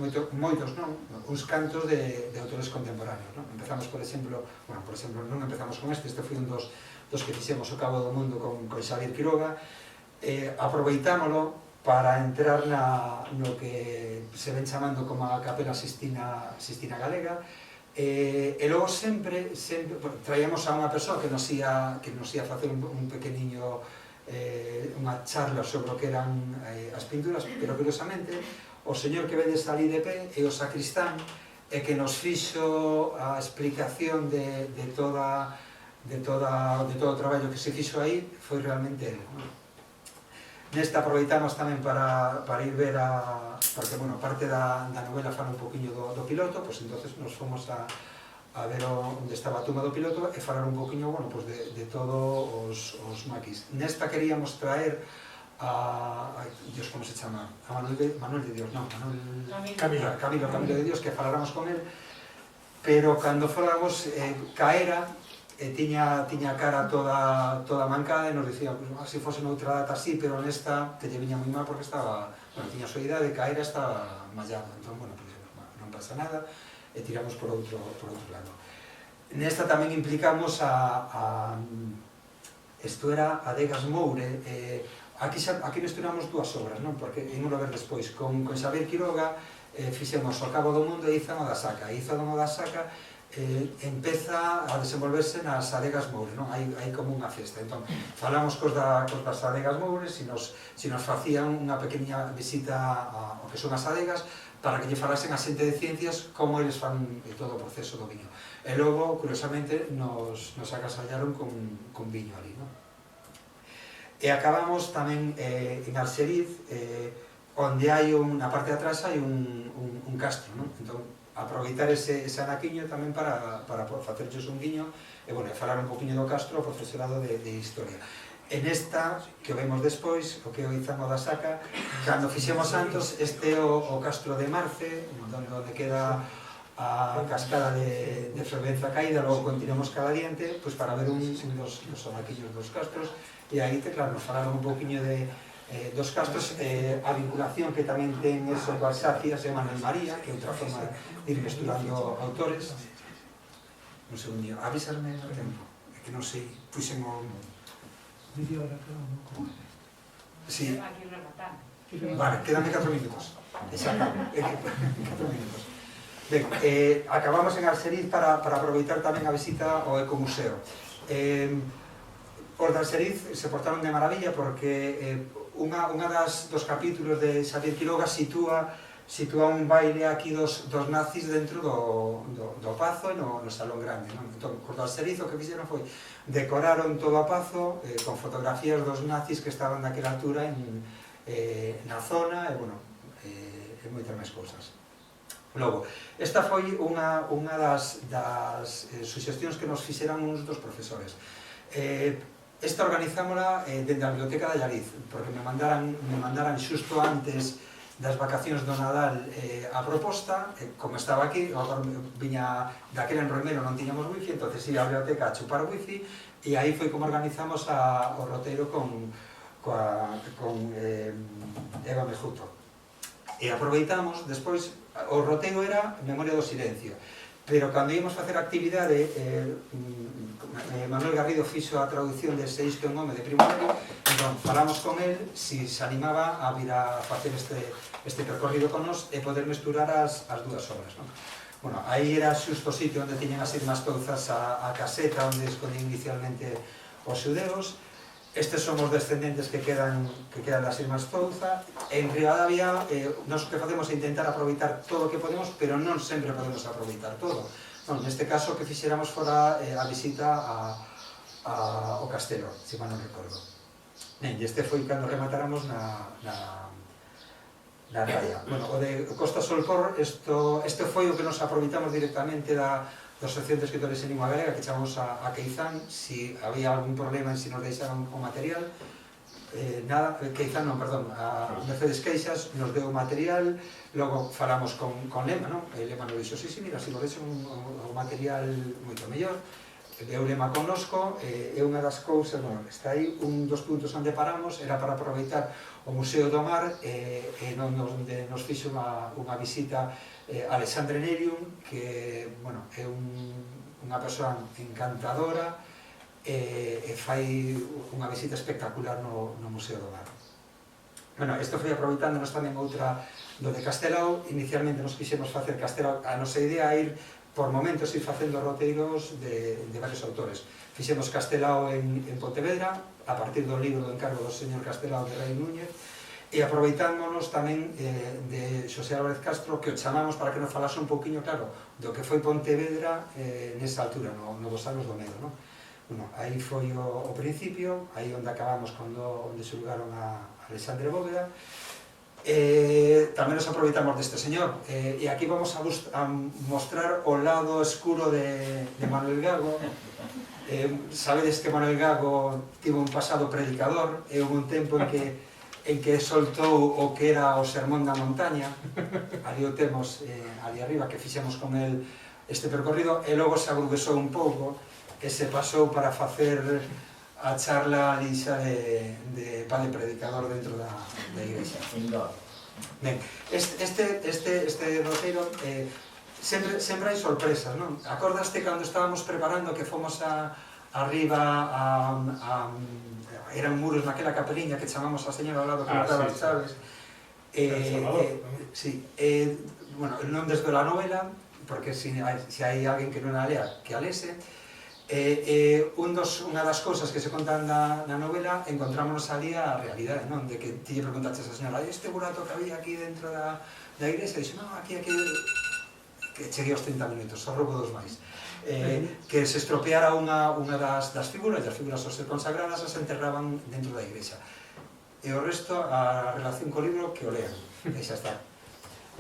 uns cantos de autores contemporáneos. Empezamos, por exemplo, non empezamos con este foi un dos que fixemos o Cabo do Mundo con Xavier Quiroga, aproveitámolo para entrar no que se ven chamando como a Capela Sistina Galega, e logo sempre traíamos a unha persoa que nos ia facer un pequeniño unha charla sobre o que eran as pinturas, pero curiosamente o señor que vede salir de pé é o sacristán, e que nos fixo a explicación de todo o traballo que se fixo aí foi realmente ele. Nesta aproveitamos tamén para ir ver porque, parte da novela fala un poquinho do piloto, pois entonces nos fomos a ver onde estaba a tumba do piloto e falar un poquinho, de todos os maquis. Nesta queríamos traer Dios, como se chama? A Manuel de Dios, non, Camilo de Dios, que faláramos con él, pero cando faláramos, caera, tiña a cara toda mancada e nos dicía, se fose noutra data así, pero nesta que lle viña moi mal porque tiña a súa idade, caera, estaba mallado, entón, non pasa nada. e tiramos por outro lado. Nesta tamén implicamos isto era Adegas Moure, aquí mesturamos dúas obras, non? Porque ímolo ver despois, con Xavier Quiroga fixemos O Cabo do Mundo e Ízamo da Saca. Ízamo da Saca empeza a desenvolverse nas Adegas Moure, non? Hai como unha festa. Entón, falamos cos das Adegas Moure, se nos facían unha pequena visita ao que son as adegas, para que lle falasen a xente de ciencias como eles fan todo o proceso do viño. E logo, curiosamente, nos agasallaron con viño ali, non? E acabamos tamén en Alxeriz, onde hai na parte de atrás hai un castro, non? Entón, aproveitar ese anaquiño tamén para facerlles un guiño e, bueno, falar un poquinho do castro, o profesorado de historia. En esta, que o vemos despois, o que é o Ízamo da Saca, cando fixemos Santos, este é o castro de Marce, onde queda a cascada de Fervenza caída, logo continuamos cada diente, pois para ver un dos anaquiños dos castros, e aí, claro, nos falaron un poquinho dos castros, a vinculación que tamén ten eso coas Xacias e Manuel María, que é outra forma de ir mesturando autores. Un segundinho, avísame o tempo, é que non sei, puxen o... Sí. Vale, quedanme 4 minutos. Exacto, 4 minutos. Ben, acabamos en Alxeriz para aproveitar tamén a visita ao Ecomuseo. Os de Alxeriz se portaron de maravilla porque unha dos capítulos de Xavier Quiroga sitúa un baile aquí dos nazis dentro do Pazo e no Salón Grande. Entón, os de Alxeriz o que fixeron foi decoraron todo o Pazo con fotografías dos nazis que estaban naquela altura na zona e, bueno, moitas máis cousas. Logo, esta foi unha das suxestións que nos fixeran uns dos profesores. Esta organizámola dende a Biblioteca de Allariz, porque me mandaran xusto antes das vacacións do Nadal a proposta, como estaba aquí, viña daquela en Rolmero, non tiñamos wifi, entonces ia a biblioteca a chupar wifi, e aí foi como organizamos o roteiro con Eva Mejuto. E aproveitamos, despois, o roteiro era Memoria do Silencio, pero cando íamos facer a actividade, Manuel Garrido fixo a traducción de Seis que un home de Primo Levi, entón falamos con el si se animaba a vir a facer este percorrido con nos e poder mesturar as dúas obras, non? Bueno, aí era xusto o sitio onde tiñan as irmás Touzas a caseta onde escondían inicialmente os xudeus. Estes son os descendentes que quedan das irmás Touza. En Ribadavia, nós o que facemos é intentar aproveitar todo o que podemos, pero non sempre podemos aproveitar todo. Neste caso, o que fixéramos fora a visita ao castelo, se mal non recordo. E este foi cando rematáramos na raya. Bueno, o de Costa Solpor, este foi o que nos aproveitamos directamente da Asociación de Escritores en Lingua Galega, que chamamos a Queizán, si había algún problema en si nos deixaban o material. Queizán non, perdón, a Mercedes Queixas nos deu o material, logo falamos con Lema, non? E Lema nos dixo, sí, mira, se nos deixan o material moito mellor. Deu Lema connosco, e unha das cousas, bueno, está aí, un dos puntos onde paramos era para aproveitar o Museo do Mar, e onde nos fixo unha visita Alexandre Nerium, que, bueno, é unha persoa encantadora e fai unha visita espectacular no Museo do Mar. Bueno, isto foi aproveitándonos tamén outra do de Castelao. Inicialmente nos quixemos facer Castelao, a nosa idea ir por momentos ir facendo roteiros de varios autores. Fixemos Castelao en Pontevedra, a partir do libro do encargo do señor Castelao de Rei Núñez, e aproveitámonos tamén de Xosé Álvarez Castro, que o chamamos para que nos falase un poquinho, claro, do que foi Pontevedra nesa altura, nos anos do medo, non? Bueno, aí foi o principio, aí onde acabamos onde se lugaron a Alexandre Bóveda. Tamén nos aproveitamos deste señor, e aquí vamos a mostrar o lado escuro de Manuel Gago. Sabedes que Manuel Gago tivo un pasado predicador, e houve un tempo en que soltou o que era o Sermón da Montaña, ali o temos, ali arriba, que fixemos con el este percorrido, e logo se agudesou un pouco, e se pasou para facer a charla lixa de padre predicador dentro da igrexa. Ben, este roteiro sempre hai sorpresas, non? Acordaste cando estábamos preparando que fomos arriba eran muros naquela capeliña que chamamos a señora ao lado que nos daba as chaves. Sí, bueno, non desvelo a novela, porque se hai alguén que non a lea, que a lese. Unha das cousas que se contan na novela, encontrámonos ali a realidade, non? De que ti lle preguntaches a señora, este burato que había aquí dentro da iglesia, e dixe, non, aquí, que cheguei aos 30 minutos, só roubo dos máis. Que se estropeara unha das figuras, e as figuras ao ser consagradas as enterraban dentro da iglesia. E o resto, a relación co libro, que o lean. E xa está.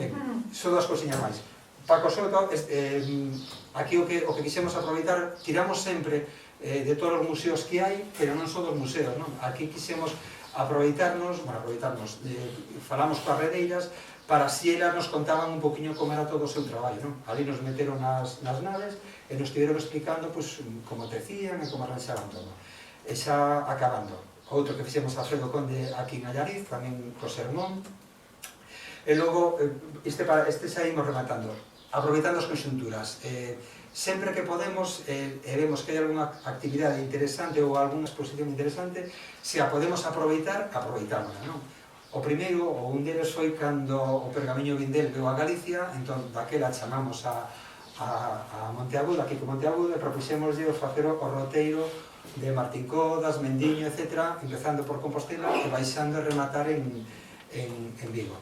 Ben, son das cousiñas máis. Paco Soto, aquí o que quixemos aproveitar, tiramos sempre de todos os museos que hai, pero non son dos museos, non? Aquí quixemos aproveitarnos, falamos coas redeiras, para si elas nos contaban un poquinho como era todo o seu traballo, non? Ali nos meteron nas naves e nos estiveron explicando como tecían e como arranxaban todo. E xa acabando, outro que fixemos a Alfredo Conde aquí en Allariz, tamén co sermón, e logo, este xa imos rematando, aproveitando as conxunturas. Sempre que podemos, e vemos que hai alguna actividade interesante ou alguna exposición interesante, se a podemos aproveitar, aproveitámola, non? O primeiro, ou un deles foi cando o Pergamiño Vindel veu a Galicia, entón daquela chamamos a Monteagudo, aquí co Monteagudo, e propuxémoslle facer o roteiro de Martín Codas, Mendiño, etc., empezando por Compostela e baixando e rematar en Vigo.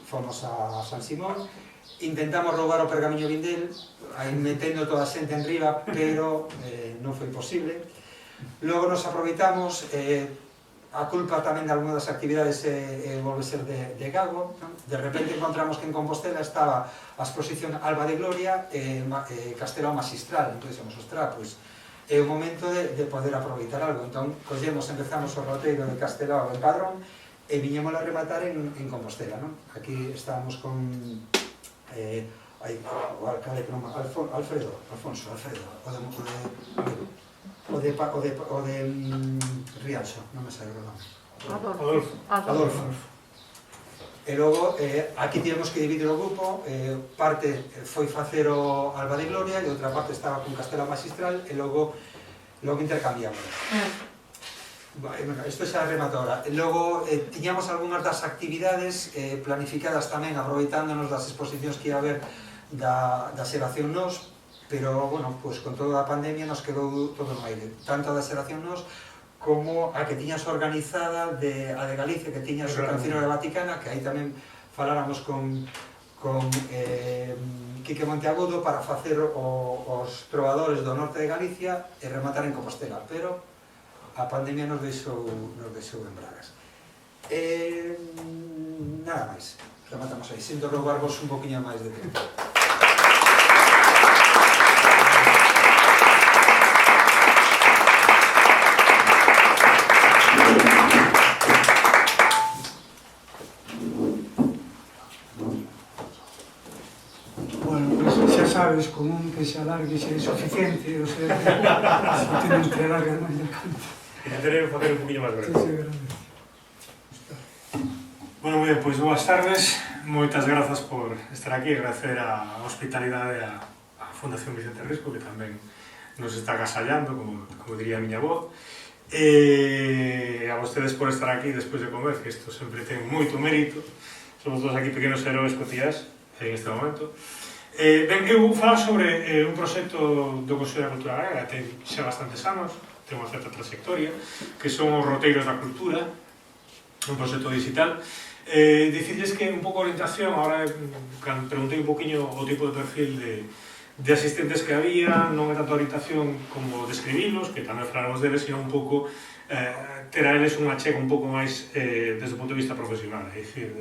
Fomos a San Simón, intentamos roubar o Pergamiño Vindel, metendo toda a xente en riba, pero non foi posible. Logo nos aproveitamos, a culpa tamén de alguna das actividades volve ser de Gago. De repente encontramos que en Compostela estaba a exposición Alba de Gloria e Castelao Magistral. Entón dixemos, ostras, pois é o momento de poder aproveitar algo. Entón empezamos o roteiro de Castelao en Padrón e viñemos a rematar en Compostela, non? Aquí estábamos con o alcalde que non... Alfredo, o de Rianxo, non me sabe o nome. Adolfo. E logo, aquí tivemos que dividir o grupo, parte foi facer o Alba de Gloria e outra parte estaba con Castelao Magistral e logo intercambiamos. Isto xa remata ahora. Logo, tiñamos algunhas das actividades planificadas tamén, aproveitándonos das exposicións que ia haber da Xeración Nos, pero, bueno, pues con toda a pandemia nos quedou todo no aire. Tanto a da Xeración Nos como a que tiñas organizada a de Galicia, que tiñas o Cancionero de Vaticana, que aí tamén faláramos con Quique Monteagudo para facer os trovadores do norte de Galicia e rematar en Compostela, pero a pandemia nos deixou en bragas. Nada máis, rematamos aí, sinto roubarvos un poquinho máis de tempo. Sabes, con un que se alargue xa é suficiente, o sea, se tienen que alargar máis de canto. Intentaré facer un poquinho máis breve. Sí, grande. Bueno, moi ben, pois boas tardes, moitas grazas por estar aquí, agradecer a hospitalidade a Fundación Vicente Risco, que tamén nos está agasallando, como diría a miña voz, e a vostedes por estar aquí despois de comer, que isto sempre ten moito mérito, somos todos aquí pequenos heróis cotiás en este momento. Ben, eu vou falar sobre un proxecto do Consello da Cultura Galega que ten xa bastantes anos, ten unha certa trayectoria, que son os Roteiros da Cultura, un proxecto digital. Dicirles que un pouco orientación, agora preguntei un poquinho o tipo de perfil de asistentes que había, non é tanto orientación como describilos, que tamén falamos deles, sino un pouco ter a eles unha chega un pouco máis desde o punto de vista profesional, é dicir,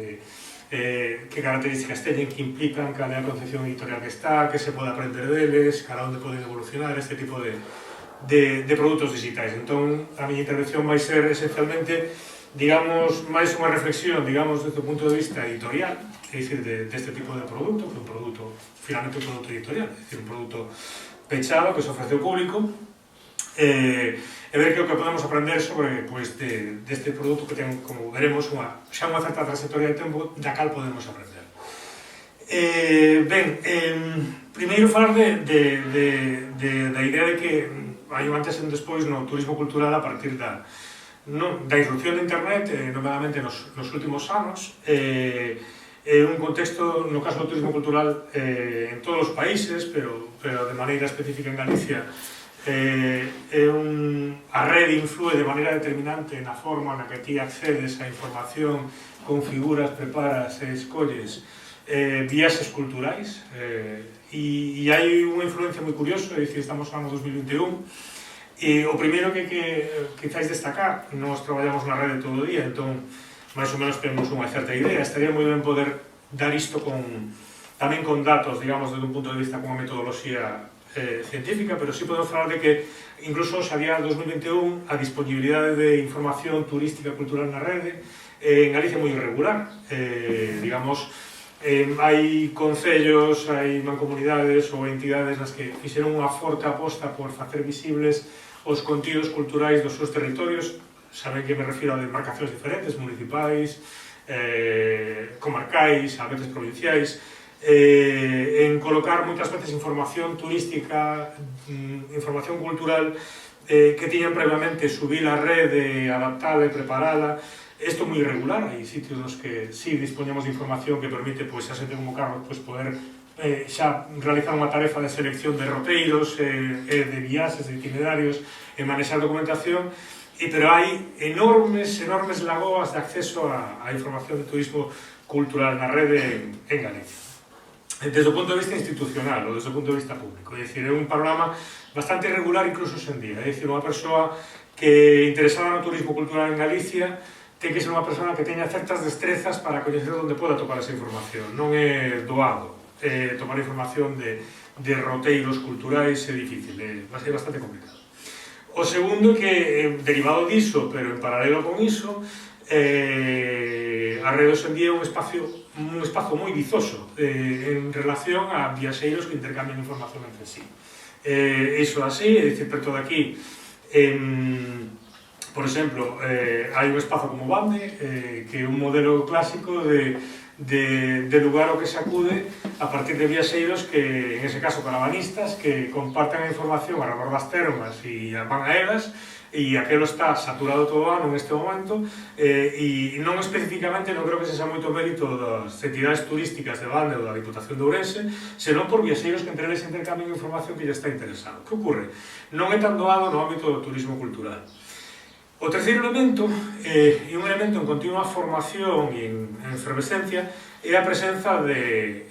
que características teñen, que implican, cal é a concepción editorial que está, que se pode aprender deles, cara onde poden evolucionar, este tipo de produtos digitais. Entón, a miña intervención vai ser esencialmente, digamos, máis unha reflexión, digamos, desde o punto de vista editorial, é dicir, deste tipo de produto, que é un produto, finalmente un produto editorial, é dicir, un produto pechado que se ofrece ao público, e ver que o que podemos aprender sobre deste produto que ten, como veremos, xa unha certa trayectoria de tempo da cal podemos aprender. Primeiro falar da idea de que hai un antes e un despois no turismo cultural a partir da irrupción de internet, nomeadamente nos últimos anos, un contexto, no caso do turismo cultural, en todos os países, pero de maneira específica en Galicia, a rede influe de maneira determinante na forma na que ti accedes a información, configuras, preparas e escolles viaxes culturais, e hai unha influencia moi curiosa, é dicir, estamos no ano 2021, e o primeiro que quizáis destacar, nós traballamos na rede todo o día, entón máis ou menos temos unha certa idea, estaría moi ben poder dar isto tamén con datos, digamos, desde un punto de vista con unha metodoloxía científica, pero sí podemos falar de que incluso xa había 2021 a disponibilidade de información turística cultural na rede en Galicia moi irregular, digamos. Hai concellos, hai mancomunidades ou entidades nas que fixeron unha forte aposta por facer visibles os contidos culturais dos seus territorios. Saben que me refiro a demarcacións diferentes, municipais, comarcais, a veces provinciais, en colocar moitas veces información turística, información cultural que tiñan previamente subir a rede, adaptala e preparala. Isto é moi irregular, hai sitios nos que sí dispoñemos de información que permite, xa xente como Carlos, poder xa realizar unha tarefa de selección de roteiros, de viaxes, de itinerarios, e manexar documentación, pero hai enormes lagoas de acceso a información de turismo cultural na rede en Galicia. Desde o punto de vista institucional ou desde o punto de vista público, é dicir, é un panorama bastante irregular incluso hoxe en día, é dicir, unha persoa que interesada no turismo cultural en Galicia ten que ser unha persona que teña certas destrezas para coñecer onde poda topar esa información. Non é doado tomar información de roteiros culturais, é difícil, vai ser bastante complicado. O segundo é que, derivado diso, pero en paralelo con iso, a rede hoxe en día é un espazo moi vizoso en relación a viaxeiros que intercambian información entre sí. Iso así, é dicir, por todo aquí, por exemplo, hai un espazo como Bande, que é un modelo clásico de lugar ao que se acude a partir de viaxeiros que, en ese caso, caravanistas, que comparten a información a redor das termas e van a elas, e aquelo está saturado todo o ano neste momento, e non especificamente, non creo que sexa moito mérito das entidades turísticas de Bande ou da Diputación de Ourense, senón por viaxeiros que entre eles intercambian información que lle está interesado. Que ocorre? Non é tan doado no ámbito do turismo cultural. O terceiro elemento, e un elemento en continua formación e en efervescencia, é a presenza de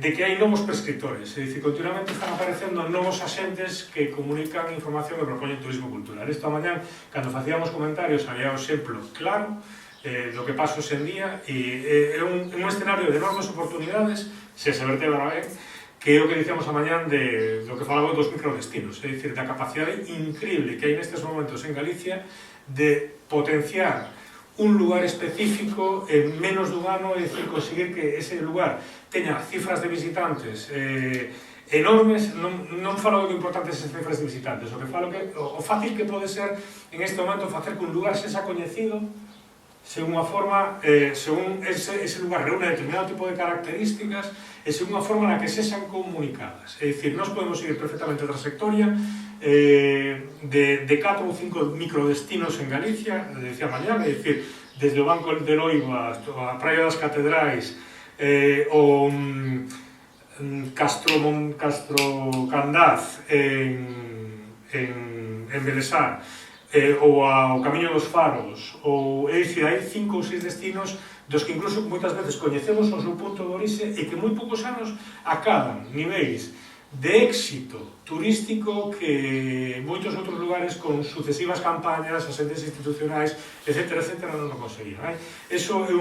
que hai novos prescriptores, é dicir, continuamente están aparecendo novos axentes que comunican información e propoñen turismo cultural. Esta mañá, cando facíamos comentarios, había o exemplo claro do que pasa hoxe en día, e é un escenario de enormes oportunidades, se vertebra ben, que é o que dicíamos a mañán do que falaba dos microdestinos, é dicir, da capacidade increíble que hai nestes momentos en Galicia de potenciar un lugar específico en menos dun ano, é dicir, conseguir que ese lugar teña cifras de visitantes enormes. Non falo do importante esas cifras de visitantes, o que falo que o fácil que pode ser en este momento facer que un lugar sexa coñecido según a forma, según ese lugar reúne determinado tipo de características e según a forma na que sexan comunicadas. É dicir, nós podemos seguir perfectamente a trayectoria de 4 ou 5 microdestinos en Galicia, decía mañá, é dicir, desde o Banco de Loigo a Praia das Catedrais, o Castro Candaz en Belesar, ou ao Camiño dos Faros, é dicir, hai 5 ou 6 destinos dos que incluso moitas veces coñecemos o seu punto de orixe e que moi poucos anos acadan niveis de éxito turístico que moitos outros lugares con sucesivas campañas, asentes institucionais, etc., non o conseguían. Eso é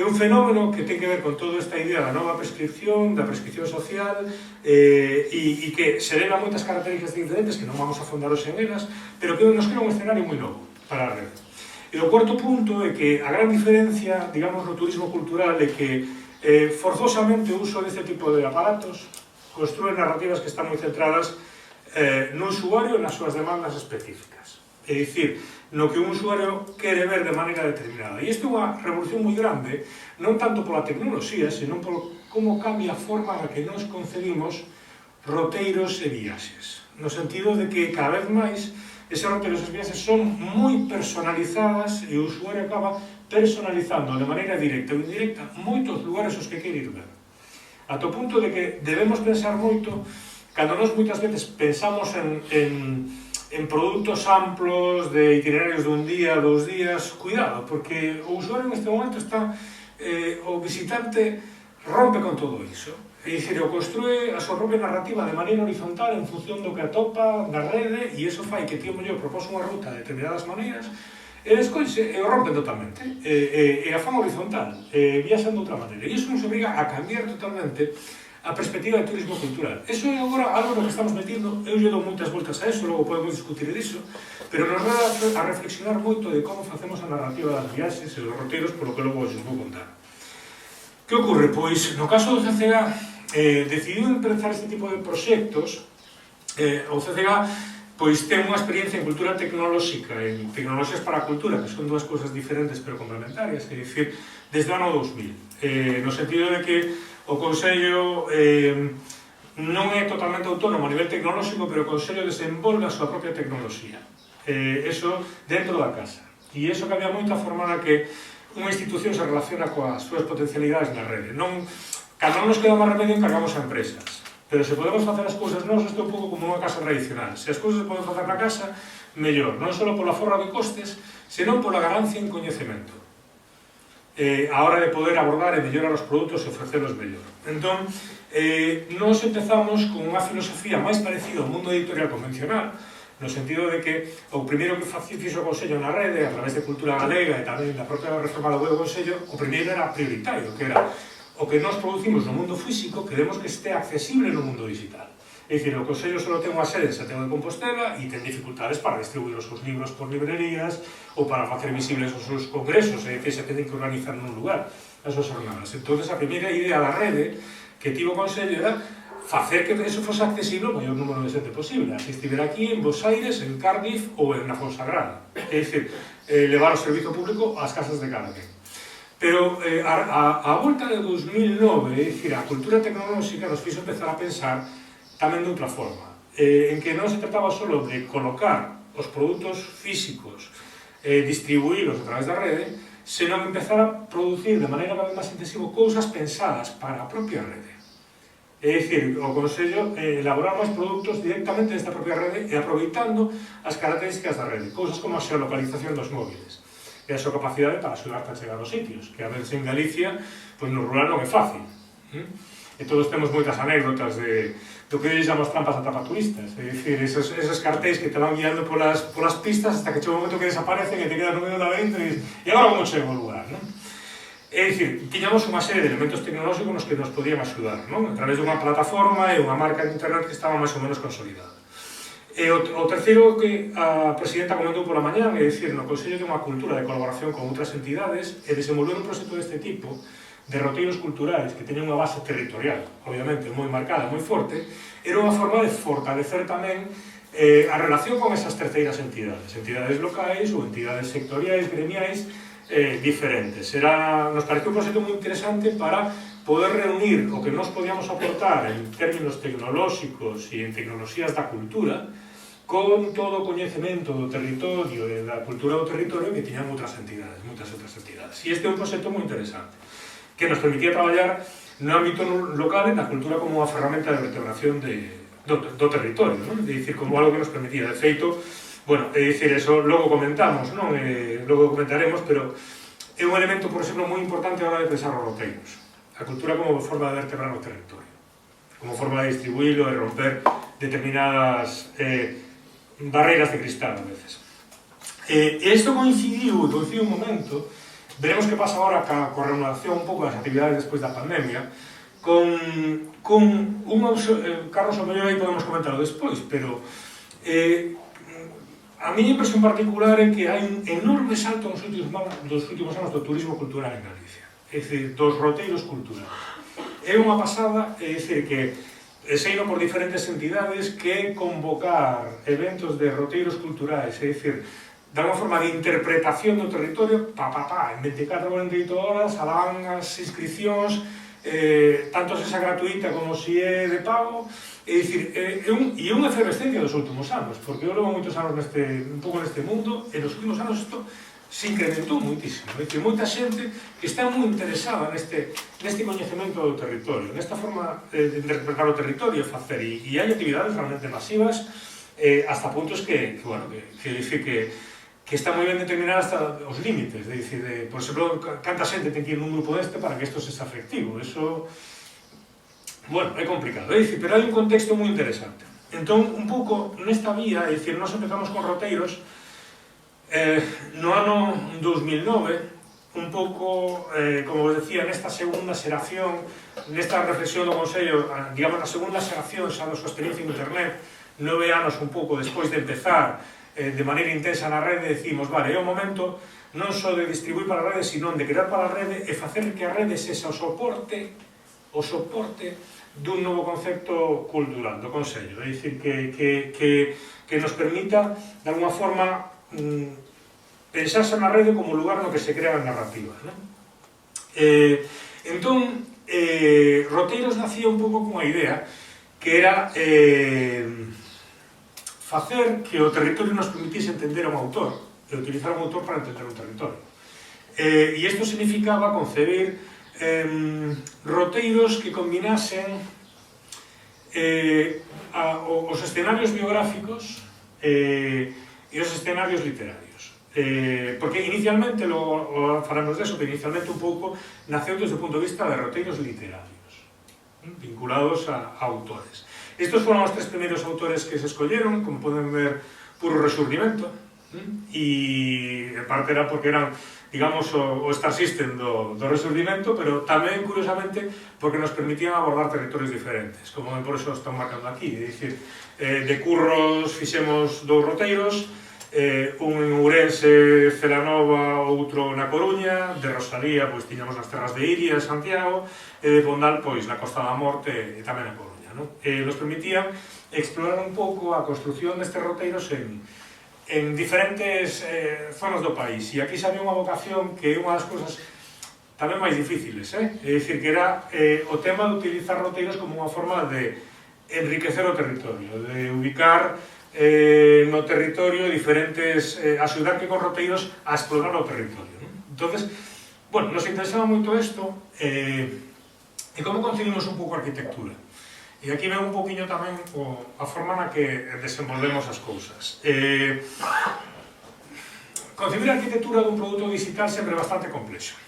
un fenómeno que ten que ver con toda esta idea da nova prescripción, da prescripción social, e que se debe a moitas características diferentes que non vamos a afondar hoxe en elas, pero que nos crea un escenario moi novo para a rede. E o cuarto punto é que a gran diferencia, digamos, no turismo cultural é que forzosamente o uso deste tipo de aparatos construen narrativas que están moi centradas no usuario e nas súas demandas específicas. é dicir, no que un usuario quere ver de maneira determinada. E isto é unha revolución moi grande, non tanto pola tecnoloxía, senón por como cambia a forma na que nos concebimos roteiros e viaxes. No sentido de que cada vez máis eses roteiros e viaxes son moi personalizadas e o usuario acaba personalizando de maneira directa ou indirecta moitos lugares os que quere ir ver. Ata o punto de que debemos pensar moito, cando nós moitas veces pensamos en produtos amplos de itinerarios de un día, 2 días, cuidado, porque o usuario neste momento está, o visitante rompe con todo iso. É dicir, o construe a súa propia narrativa de maneira horizontal en función do que atopa na rede e iso fai que ti o mellor propós unha ruta de determinadas maneiras e despois o rompen totalmente e a fan horizontal, viaxan de outra maneira e iso nos obriga a cambiar totalmente a perspectiva de turismo cultural. Eso é agora algo no que estamos metindo, eu lle dou moitas voltas a eso, logo podemos discutir disso, pero nos dá a reflexionar moito de como facemos a narrativa das viaxes e dos roteiros, polo que logo os vou contar. Que ocorre? Pois, no caso do CCA, decidiu empezar este tipo de proxectos. O CCA pois, ten unha experiencia en cultura tecnolóxica, en tecnoloxías para a cultura, que son dúas cousas diferentes pero complementarias, é dicir, desde o ano 2000, no sentido de que o Consello non é totalmente autónomo a nivel tecnolóxico, pero o Consello desenvolve a súa propia tecnoloxía. Eso dentro da casa. E iso cambia moito a forma na que unha institución se relaciona coas súas potencialidades na rede. Cando non nos queda máis remedio, encargamos a empresas. Pero se podemos facer as cousas nós, isto é un pouco como unha casa tradicional. Se as cousas se poden facer na casa, mellor. Non só pola forra de costes, senón pola ganancia en coñecemento. A hora de poder abordar e mellorar os produtos e ofrecelos mellor. Entón, nós empezamos con unha filosofía máis parecida ao mundo editorial convencional, no sentido de que o primeiro que fixo o Consello na rede, a través de Cultura Galega e tamén da propia reforma do Consello, o primeiro era prioritario, que era o que nós producimos no mundo físico, queremos que este accesible no mundo digital. É dicir, o Consello só ten unha sede en Santiago de Compostela e ten dificultades para distribuir os seus libros por librerías ou para facer visibles os seus congresos, é dicir, se tenen que organizar nun lugar as súas jornadas. Entón, a primeira idea da rede que tivo o Consello era facer que eso fose accesible o maior número de xente posible. Así estiver aquí, en Bos Aires, en Cardiff ou en Fonsagrada. É dicir, levar o servizo público ás casas de cada quen. Pero a volta de 2009, é dicir, a cultura tecnolóxica nos fixo empezar a pensar tamén de outra forma, en que non se trataba só de colocar os produtos físicos, distribuílos a través da rede, senón empezar a producir de maneira cada vez máis intensiva cousas pensadas para a propia rede. É dicir, o Consello elaborar máis produtos directamente desta propia rede e aproveitando as características da rede, cousas como a xeolocalización dos móviles e a súa capacidade para axudarte a chegar aos sitios, que a veces en Galicia, pois no rural non é fácil. E todos temos moitas anécdotas do que hoxe chamamos trampas atrapaturistas, é dicir, esos cartéis que te van guiando polas pistas hasta que chega un momento que desaparecen e te quedas no medio do laberinto e dices, e agora como chego ao lugar, non? É dicir, tiñamos unha serie de elementos tecnolóxicos nos que nos podían axudar, non? A través dunha plataforma e unha marca de internet que estaba máis ou menos consolidada. E o terceiro que a presidenta comentou pola mañá, é dicir, no Consello de unha cultura de colaboración con outras entidades e desenvolver un proxecto deste tipo de roteiros culturais que teñen unha base territorial, obviamente moi marcada, moi forte, era unha forma de fortalecer tamén a relación con esas terceiras entidades locais ou entidades sectoriais, gremiais, diferentes. Nos pareceu un proxecto moi interesante para poder reunir o que nos podíamos aportar en términos tecnolóxicos e en tecnoloxías da cultura con todo o coñecemento do territorio e da cultura do territorio que tiñan outras entidades, moitas outras entidades. E este é un proxecto moi interesante que nos permitía traballar no ámbito local e na cultura como unha ferramenta de vertebración do territorio, non? É dicir, como algo que nos permitía. De feito, bueno, é dicir, eso logo comentamos, non? Logo comentaremos, pero é un elemento, por exemplo, moi importante a hora de pensar os roteiros. A cultura como forma de vertebrar o territorio, como forma de distribuílo e romper determinadas barreiras de cristal, a veces. E isto coincidiu un momento, veremos que pasa agora coa reanudación un pouco das actividades despois da pandemia, con Carlos, o mellor aí podemos comentarlo despois, pero a miña impresión particular é que hai un enorme salto nos últimos anos do turismo cultural en Galicia, é dicir, dos roteiros culturales. É unha pasada, é dicir, que seino por diferentes entidades que convocar eventos de roteiros culturais, é dicir, de alguma forma de interpretación do territorio, en 24 ou 48 horas, alaban as inscripcións, tanto se esa gratuita como se é de pago, é dicir, é unha efervescencia dos últimos anos, porque eu levo moitos anos un pouco neste mundo, e nos últimos anos isto se incrementou moitísimo, é dicir, moita xente que está moi interesada neste coñecemento do territorio, nesta forma de interpretar o territorio e facer, e hai actividades realmente masivas, hasta puntos que está moi ben determinada hasta os límites, de dicir, por exemplo, canta xente ten que ir nun grupo deste para que isto sexa efectivo, eso, bueno, é complicado, é dicir, pero hai un contexto moi interesante. Entón, un pouco nesta vía, é dicir, nós empezamos con roteiros no ano 2009, un pouco, como vos decía, nesta segunda xeración, nesta reflexión do Consello, digamos, na segunda xeración xa da súa experiencia en Internet, 9 anos un pouco despois de empezar de maneira intensa na rede, decimos, vale, é o momento non só de distribuir para a rede, sino de crear para a rede e facer que a rede sexa o soporte dun novo concepto cultural do Consello, é dicir, que nos permita, de alguma forma, pensarse na rede como lugar no que se crean narrativas, non? Entón, Roteiros nacía un pouco cunha idea que era facer que o territorio nos permitise entender a un autor e utilizar un autor para entender un territorio. E isto significaba concebir roteiros que combinasen os escenarios biográficos e os escenarios literarios. Porque inicialmente, falamos deso, que inicialmente un pouco naceu desde o punto de vista de roteiros literarios, vinculados a autores. Estos foron os 3 primeiros autores que se escolleron, como poden ver, puro Resurdimento, e en parte era porque eran, digamos, o Star System do Resurdimento, pero tamén, curiosamente, porque nos permitían abordar territorios diferentes, como por eso están marcando aquí, é dicir, de Curros fixemos 2 roteiros, un en Ourense, Celanova, outro na Coruña, de Rosalía, pois tiñamos nas terras de Iria, de Santiago, e de Pondal, pois na Costa da Morte e tamén na Coruña. Nos permitían explorar un pouco a construción destes roteiros en diferentes zonas do país, e aquí xa había unha vocación que é unha das cousas tamén máis difíciles, é dicir, que era o tema de utilizar roteiros como unha forma de enriquecer o territorio, de ubicar no territorio diferentes, axudar que con roteiros a explorar o territorio, non? Entonces, bueno, nos interesaba moito isto, e como concebimos un pouco a arquitectura. E aquí veo un poquinho tamén a forma na que desenvolvemos as cousas. Concebir a arquitectura dun produto digital sempre é bastante complexo.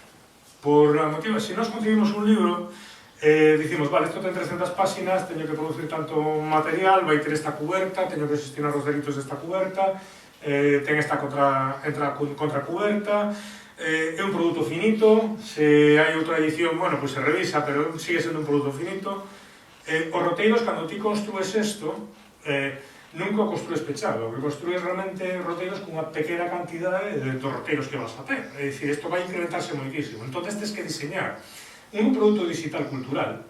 Por motivo, se nós concebimos un libro, dicimos, vale, isto ten 300 páxinas, teño que producir tanto material, vai ter esta cuberta, teño que gestionar os delitos desta cuberta, ten esta contracuberta, é un produto finito, se hai outra edición, bueno, pois se revisa, pero sigue sendo un produto finito. Os roteiros, cando ti construes isto, nunca o construes pechado, o que construes realmente roteiros cunha pequena cantidade dos roteiros que vas a ter, é dicir, isto vai incrementarse moitísimo, entón tens que diseñar un produto digital cultural.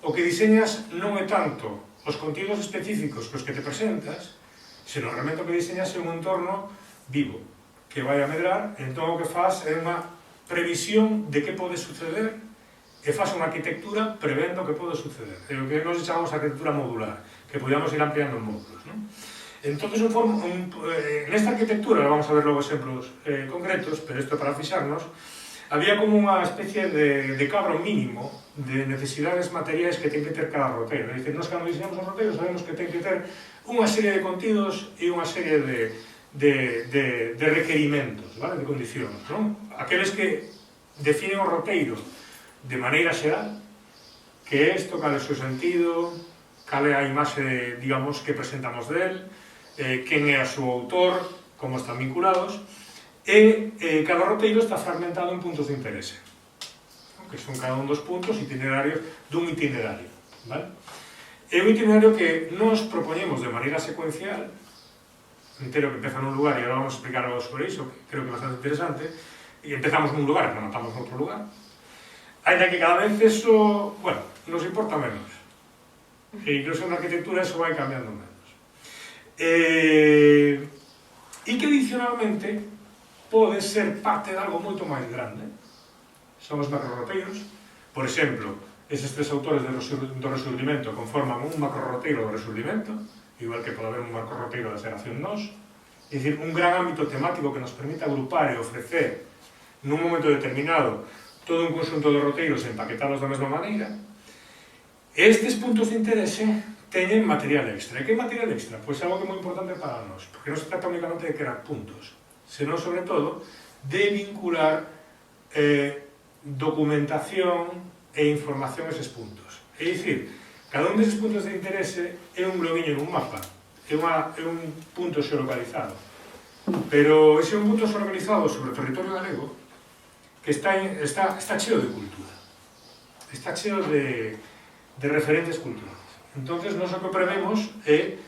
O que diseñas non é tanto os contidos específicos cos que te presentas, senón realmente o que diseñas é un entorno vivo, que vai a medrar, entón o que faz é unha previsión de que pode suceder e faz unha arquitectura prevendo o que pode suceder. É o que nos chamamos arquitectura modular, que podíamos ir ampliando en módulos, non? Entón, nesta arquitectura, vamos a ver logo exemplos concretos, pero isto para fixarnos, había como unha especie de cadro mínimo de necesidades materiais que ten que ter cada roteiro. É dicir, nós cando diseñamos os roteiros sabemos que ten que ter unha serie de contidos e unha serie de requerimentos, vale? De condicións, non? Aqueles que definen o roteiro de maneira xeral, que é isto, cal é o seu sentido, cal é a imaxe, digamos, que presentamos del, quen é o seu autor, como están vinculados, e cada roteiro está fragmentado en puntos de interese, que son cada un dos puntos itinerarios dun itinerario, vale? É un itinerario que nos propoñemos de maneira secuencial, entero que empeza nun lugar e agora vamos a explicar algo sobre iso, que creo que é bastante interesante, e empezamos nun lugar e rematamos noutro lugar. Ainda que cada vez eso, bueno, nos importa menos. E incluso na arquitectura eso vai cambiando menos. E que adicionalmente pode ser parte de algo moito máis grande. Son os macroroteiros. Por exemplo, eses tres autores do Resurdimento conforman un macroroteiro do Resurdimento, igual que pode haber un macroroteiro da Xeración Nós. É dicir, un gran ámbito temático que nos permite agrupar e ofrecer nun momento determinado todo un conxunto de roteiros e empaquetalos da mesma maneira. Estes puntos de interese teñen material extra. E que material extra? Pois algo que é moi importante para nós, porque non se trata únicamente de crear puntos, senón, sobre todo, de vincular documentación e información a eses puntos. É dicir, cada un deses puntos de interese é un globiño nun mapa, é un punto xeolocalizado. Pero ese é un punto xeolocalizado sobre o territorio galego que está cheo de cultura, está cheo de referentes culturales. Entonces, nós o que prevemos é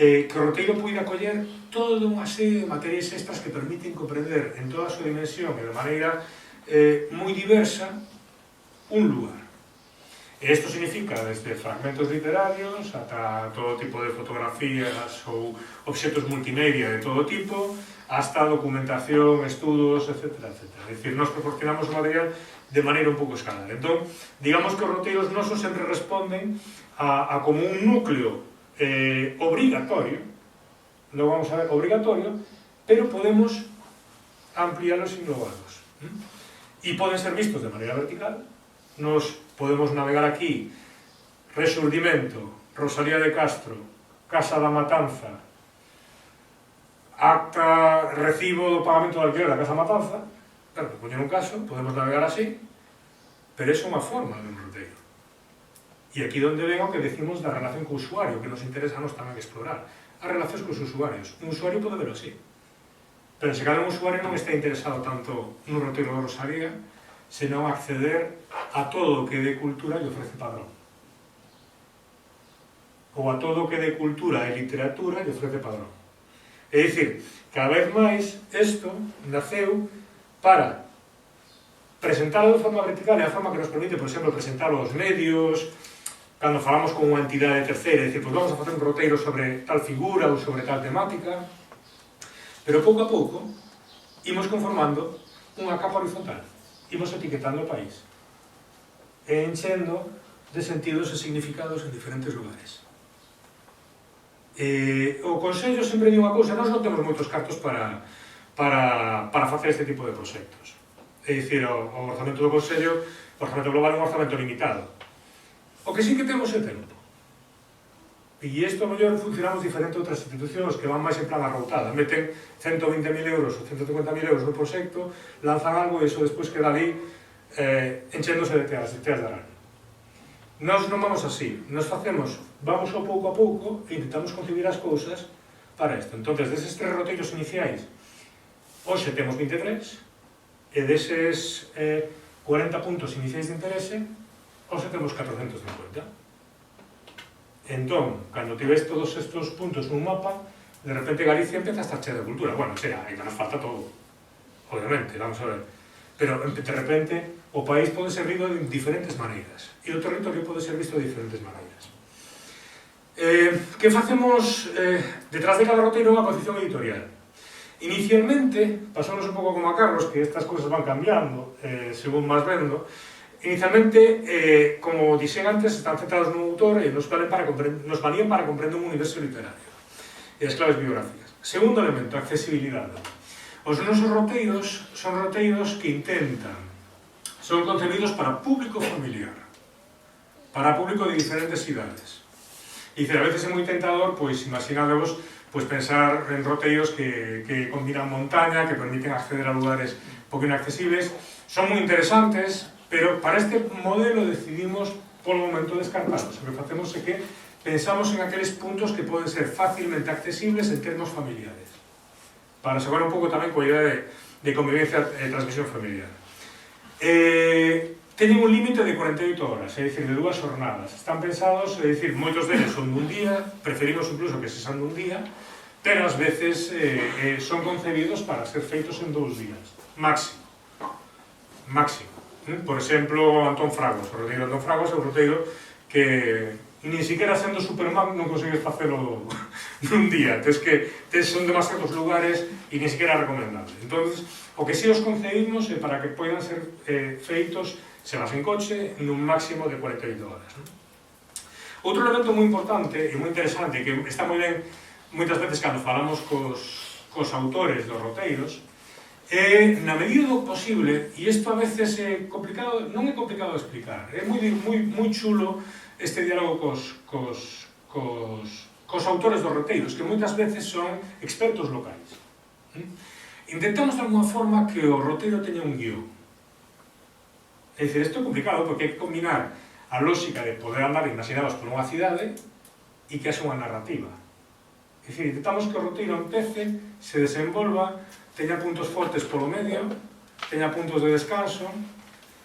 que o roteiro poida coller toda unha serie de materias extras que permiten comprender en toda a súa dimensión e de maneira moi diversa un lugar. E isto significa desde fragmentos literarios ata todo tipo de fotografías ou obxetos multimedia de todo tipo, hasta documentación, estudos, etc. É dicir, nós proporcionamos o material de maneira un pouco escalada. Entón, digamos que os roteiros nosos sempre responden a como un núcleo obrigatorio, lo vamos a ver, obrigatorio, pero podemos ampliálos e englobarlos. E poden ser vistos de maneira vertical. Nos podemos navegar aquí Resurdimento, Rosalía de Castro, Casa da Matanza, acta, recibo do pagamento do alquiler da Casa Matanza. Claro, poñer un caso, podemos navegar así, pero é unha forma de un roteiro. E aquí onde ven o que decimos da relación co usuario, que nos interesa a nos tamén explorar. As relacións cos usuarios. Un usuario pode verlo así. Pero se cada un usuario non está interesado tanto nun roteiro de Rosalía, senón acceder a todo o que de cultura lle ofrece Padrón. Ou a todo o que de cultura e literatura lle ofrece Padrón. É dicir, cada vez máis, isto naceu para presentalo de forma vertical, é a forma que nos permite, por exemplo, presentalo aos medios, cando falamos con unha entidade terceira, é dicir, pois vamos a facer un roteiro sobre tal figura ou sobre tal temática, pero pouco a pouco imos conformando unha capa horizontal, imos etiquetando o país, e enchendo de sentidos e significados en diferentes lugares. O Consello sempre di unha cousa, nós non temos moitos cartos para facer este tipo de proxectos. É dicir, o orzamento do Consello, o orzamento global é un orzamento limitado. O que sí que temos é tempo. E isto, a mellor, funcionamos diferente a outras institucións que van máis en plan arroutada. Meten 120.000 euros ou 150.000 euros no proxecto, lanzan algo e iso despois queda ali enchéndose de teas de arano. Nós non vamos así. Nós vamos ao pouco a pouco e intentamos concebir as cousas para isto. Entón, deses tres roteiros iniciais, hoxe temos 23, e deses 40 puntos iniciais de interese, hoxe temos 450. Entón, cando tives todos estes puntos nun mapa, de repente Galicia empeza a estar chea de cultura. Bueno, chea, ainda nos falta todo. Obviamente, vamos a ver. Pero, de repente, o país pode ser visto de diferentes maneiras. E o territorio pode ser visto de diferentes maneiras. Que facemos detrás de cada roteiro unha posición editorial? Inicialmente, pasamos un pouco como a Carlos, que estas cousas van cambiando según vas vendo. Inicialmente, como dixen antes, están centrados nun autor e nos valían para comprender un universo literario e as claves biográficas. Segundo elemento, accesibilidade. Os nosos roteiros son roteiros que son concebidos para público familiar, para público de diferentes idades. E a veces é moi tentador, pois, imaginadevos, pois pensar en roteiros que combinan montaña, que permiten acceder a lugares pouco inaccesibles. Son moi interesantes, pero para este modelo decidimos polo momento descartarlos. O que facemos é que pensamos en aqueles puntos que poden ser facilmente accesibles en termos familiares, para xogar un pouco tamén coa idea de convivencia e transmisión familiar. Teñen un límite de 48 horas, é dicir, de 2 jornadas. Están pensados, é dicir, moitos deles son dun día, preferimos incluso que se sean dun día, pero ás veces son concebidos para ser feitos en 2 días, máximo. Por exemplo, Antón Fragos. O roteiro de Antón Fragos é un roteiro que nin siquiera sendo Superman non consegues facelo nun día, son demasiados lugares e nin siquiera recomendable. Entón, o que si os concedimos é para que poidan ser feitos, se vas en coche, nun máximo de 48 horas. Outro elemento moi importante e moi interesante, que está moi ben moitas veces cando falamos cos autores dos roteiros, na medida do posible, e isto a veces é complicado, non é complicado de explicar, é moi chulo este diálogo cos autores dos roteiros, que moitas veces son expertos locais. Intentamos de alguma forma que o roteiro teña un guión. É dicir, isto é complicado porque hai que combinar a lógica de poder andar imaginados por unha cidade e que haxa unha narrativa. É dicir, intentamos que o roteiro empece, se desenvolva, teña puntos fortes polo medio, teña puntos de descanso.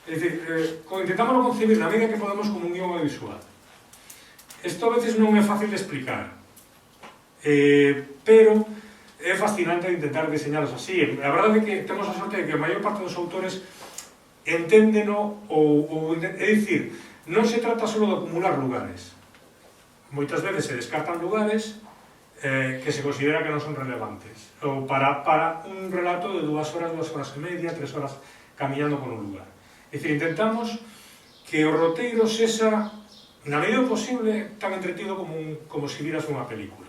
É dicir, intentamos concebir na medida que podemos como un guión audiovisual. Isto a veces non é fácil de explicar, pero é fascinante intentar diseñalos así. A verdade é que temos a sorte de que a maior parte dos autores enténdeno, é dicir, non se trata só de acumular lugares. Moitas veces se descartan lugares que se considera que non son relevantes, ou para un relato de 2 horas e media, 3 horas camiñando por un lugar. É dicir, intentamos que o roteiro sexa, na medida posible, tan entretido como se viras unha película,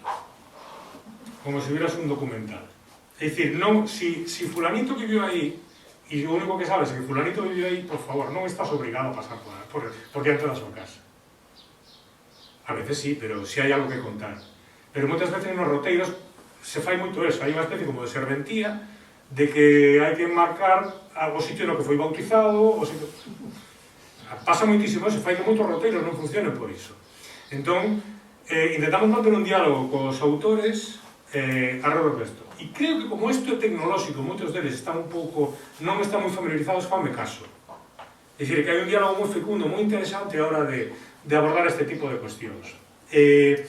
como se viras un documental. É dicir, non, si fulanito viviu aí, e o único que sabes é que fulanito viviu aí, por favor, non estás obrigado a pasar por diante da súa casa. A veces sí, pero si hai algo que contar. Pero moitas veces nos roteiros se fai moito eso, hai unha especie como de serventía de que hai que marcar o sitio no que foi bautizado, pasa moitísimo eso, fai que moitos roteiros non funcionen por iso. Entón, intentamos manter un diálogo cos autores alrededor desto. E creo que como isto é tecnolóxico, moitos deles están non están moi familiarizados, fanme caso. É dicir, que hai un diálogo moi fecundo, moi interesante a hora de abordar este tipo de cuestións. E,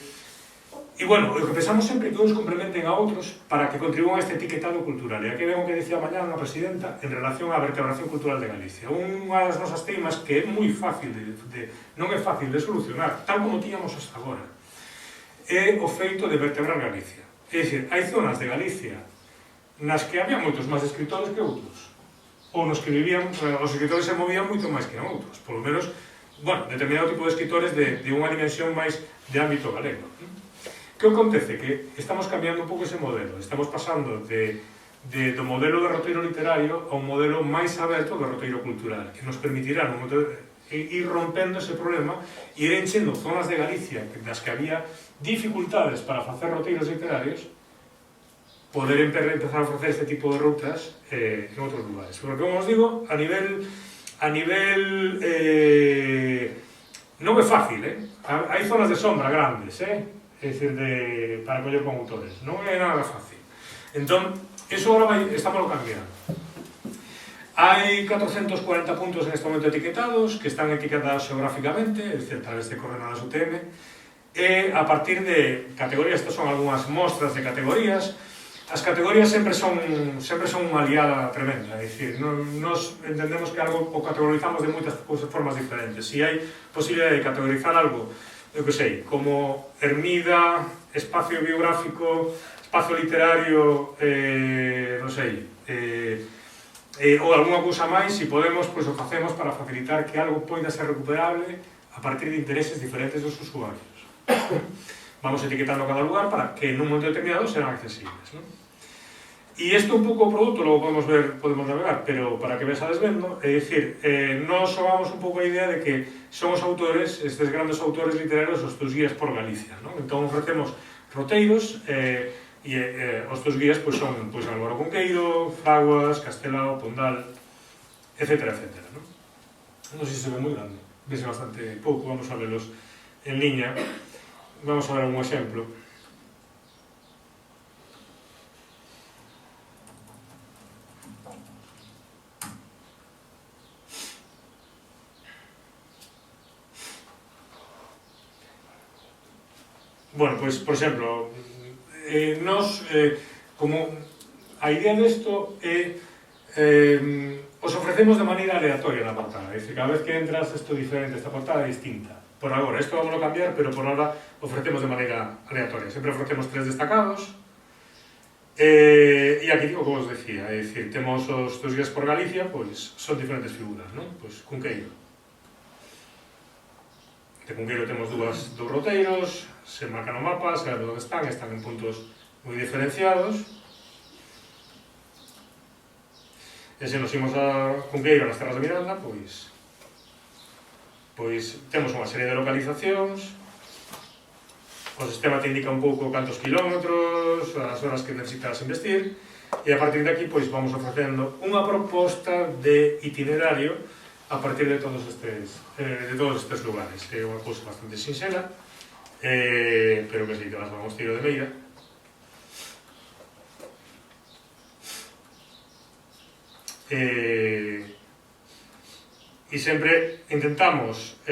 bueno, o que pensamos sempre é que uns complementen a outros para que contribúan a este etiquetado cultural. E aquí vemos que decía mañá unha presidenta en relación á vertebración cultural de Galicia. Unha das nosas temas que é moi fácil non é fácil de solucionar, tal como tiñamos hasta agora, é o feito de vertebrar Galicia. É dicir, hai zonas de Galicia nas que había moitos máis escritores que outros, ou nos que vivían, os escritores se movían moito máis que outros, polo menos, bueno, determinado tipo de escritores de unha dimensión máis de ámbito galego. Que acontece? Que estamos cambiando un pouco ese modelo, estamos pasando do modelo de roteiro literario a un modelo máis aberto de roteiro cultural, que nos permitirá ir rompendo ese problema e ir enchendo zonas de Galicia nas que había dificultades para facer roteiros literarios, poder empezar a ofrecer este tipo de rutas en outros lugares. Porque, como os digo, a nivel non é fácil, hai zonas de sombra grandes, é dicir, para coller con autores, non é nada fácil. Entón, iso agora estamos cambiando. Hai 440 puntos en este momento etiquetados, que están etiquetados xeográficamente, é dicir, a través de coordenadas UTM, e a partir de categorías, estas son algunhas mostras de categorías. As categorías sempre son unha liada tremenda, é dicir, nos entendemos que algo o categorizamos de moitas formas diferentes. Se hai posibilidade de categorizar algo, eu que sei, como ermida, espacio biográfico, espacio literario, non sei, ou alguna cousa máis, se podemos, pois o facemos para facilitar que algo poida ser recuperable a partir de intereses diferentes dos usuarios. Vamos etiquetando cada lugar para que en un momento determinado serán accesibles, non? E isto un pouco o produto, logo podemos navegar, pero para que vesades vendo, é dicir, nos somamos un pouco a idea de que son os autores, estes grandes autores literarios, os teus guías por Galicia, non? Entón ofrecemos roteiros, e os teus guías son Álvaro Cunqueiro, Fraguas, Castelao, Pondal, etc. Non sei se se ve moi grande, vese bastante pouco, vamos a velos en liña. Vamos a ver un exemplo. Bueno, pois, por exemplo, como a idea desto é os ofrecemos de maneira aleatoria na portada, é dicir, cada vez que entras isto é diferente, esta portada é distinta. por agora. Isto vamos a cambiar, pero por ahora ofrecemos de maneira aleatoria. Sempre ofrecemos 3 destacados. E aquí digo, como os decía, é dicir, temos os dos guías por Galicia, pois son diferentes figuras, non? Pois Cunqueiro. De Cunqueiro temos dous roteiros, se marcan no mapa, se onde están en puntos moi diferenciados. E se nos imos a Cunqueiro, nas terras de Miranda, pois temos unha serie de localizacións. O sistema te indica un pouco cantos kilómetros, as horas que necesitas investir, e a partir de aquí pois vamos ofrecendo unha proposta de itinerario a partir de todos estes lugares. É unha cousa bastante sinxela, pero que si te vas a Mosteiro de Meira, e sempre intentamos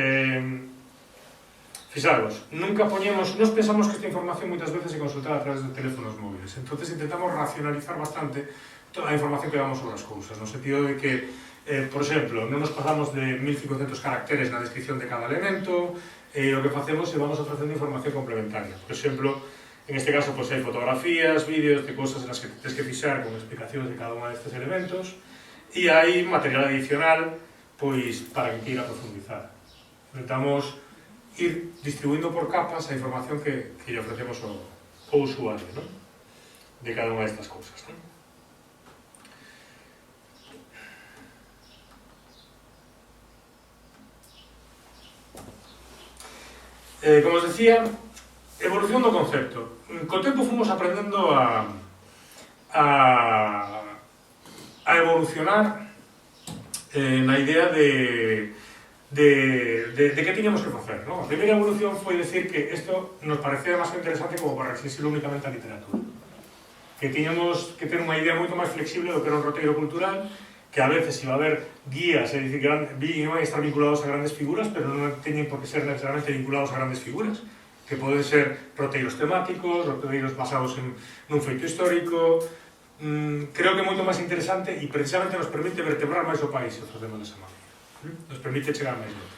fixaros, nunca poñemos, nos pensamos que esta información moitas veces se consultada a través de teléfonos móviles, entonces intentamos racionalizar bastante toda a información que damos sobre as cousas, no sentido de que, por exemplo, non nos pasamos de 1500 caracteres na descripción de cada elemento, o que facemos é vamos ofrecendo información complementaria. Por exemplo, en este caso, hai fotografías, vídeos de cousas nas que tens que fixar con explicacións de cada unha destes elementos, e hai material adicional para que queira profundizar. Intentamos ir distribuindo por capas a información que lle ofrecemos ao usuario, non? De cada unha destas cousas, non? Como os decía, evolución do concepto. Co tempo fomos aprendendo a evolucionar na idea de que tiñamos que facer, non? A primeira evolución foi decir que isto nos parecía máis interesante como para restringir únicamente a literatura, que tiñamos que ter unha idea moito máis flexible do que era un roteiro cultural, que a veces iba a haber guías, é dicir, que iban a estar vinculados a grandes figuras, pero non teñen por que ser necesariamente vinculados a grandes figuras, que poden ser roteiros temáticos, roteiros basados nun feito histórico. Creo que é moito máis interesante e precisamente nos permite vertebrar máis o país se o facemos desa maneira. Nos permite chegar máis longe.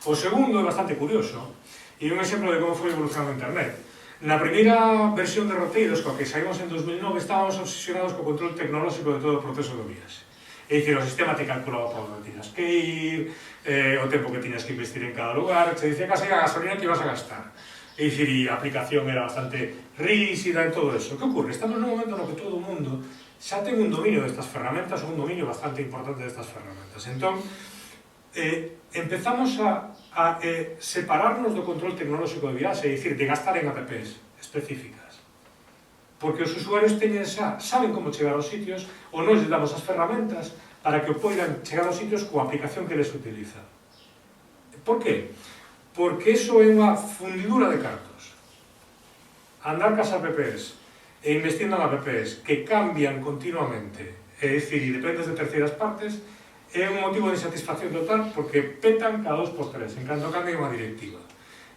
O segundo é bastante curioso e é un exemplo de como foi evolucionando a internet. Na primeira versión de roteiros coa que saímos en 2009 estábamos obsesionados co control tecnolóxico de todo o proceso do viaxe. É dicir, o sistema te calculaba por onde tiñas que ir, o tempo que tiñas que investir en cada lugar, te dicía casi a gasolina que ibas a gastar. É dicir, e a aplicación era bastante rígida e todo eso. Que ocurre? Estamos nun momento no que todo o mundo xa ten un dominio destas ferramentas, un dominio bastante importante destas ferramentas. Entón, empezamos a separarnos do control tecnolóxico de viaxe, é dicir, de gastar en apps específicas. Porque os usuarios saben como chegar aos sitios, ou non lles damos as ferramentas para que poidan chegar aos sitios coa aplicación que les utiliza. Por qué? Porque iso é unha fundidura de cartos. Andar cas apps e investindo en apps que cambian continuamente, é dicir, e dependes de terceiras partes, é un motivo de insatisfacción total porque petan cada 2x3 en canto cambia unha directiva.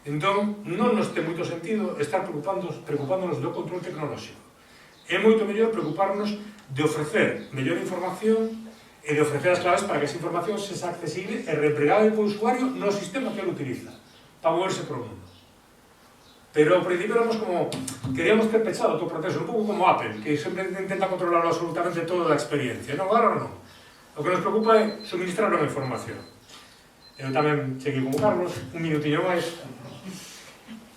Entón, non nos ten moito sentido estar preocupándonos do control tecnolóxico. É moito mellor preocuparnos de ofrecer mellor información e de ofrecer as claves para que esa información sexa accesible e reempregável polo usuario no sistema que ele utiliza para moverse por o mundo. Pero ao principio éramos como queríamos ter pechado todo o proceso, un pouco como Apple, que sempre intenta controlar absolutamente toda a experiencia. Non, agora non. O que nos preocupa é suministrar unha información. Eu tamén cheguei con Carlos, un minutinho máis.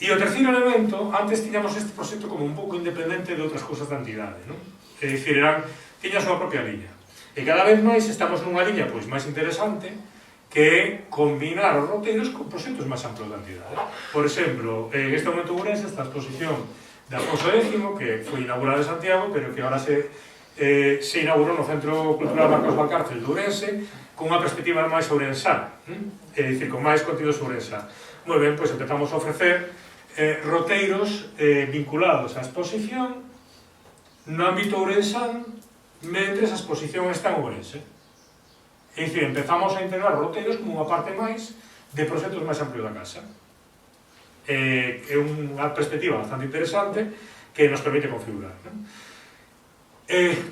E o terceiro elemento, antes tiñamos este proxecto como un pouco independente de outras cousas da entidade, non? É dicir, tiña a súa propia liña. E cada vez máis estamos nunha liña pois máis interesante, que é combinar os roteiros con proxectos máis amplos da entidade. Por exemplo, en este momento Ourense esta exposición de Afonso X, que foi inaugurada en Santiago, pero que agora se inaugurou no Centro Cultural Marcos Valcárcel de Ourense con unha perspectiva máis ourensá, é dicir, con máis contidos ourensá. Moi ben, pois empezamos a ofrecer roteiros vinculados á exposición no ámbito ourensán mentre a exposición está en Ourense. É dicir, empezamos a integrar roteiros como unha parte máis de proxectos máis amplios da casa. É unha perspectiva bastante interesante que nos permite configurar.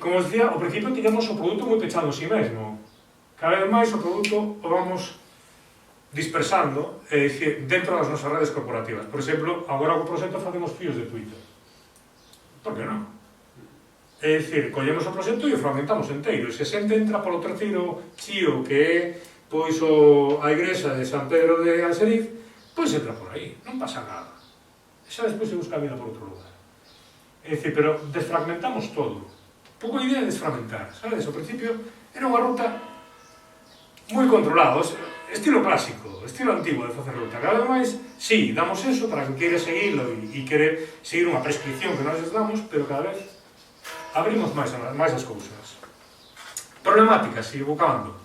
Como os dicía, ao principio tiñamos o produto moi pechado en si mesmo. Cada vez máis o produto o vamos dispersando, é dicir, dentro das nosas redes corporativas. Por exemplo, agora co proxecto facemos fíos de Twitter. Por que non? É dicir, collemos o proxecto e o fragmentamos enteiro. E se a xente entra polo terceiro chío que é pois a igrexa de San Pedro de Anseriz, pois entra por aí, non pasa nada. E xa despois se busca a vida por outro lugar. É dicir, pero desfragmentamos todo. Pouco a idea de desfragmentar, sabes? Ao principio era unha ruta moi controlada, estilo clásico, estilo antigo de facer ruta. Cada vez máis, sí, damos eso para que queire seguilo e quere seguir unha prescripción que nós les damos, pero cada vez abrimos máis as cousas. Problemáticas, sigo buscando.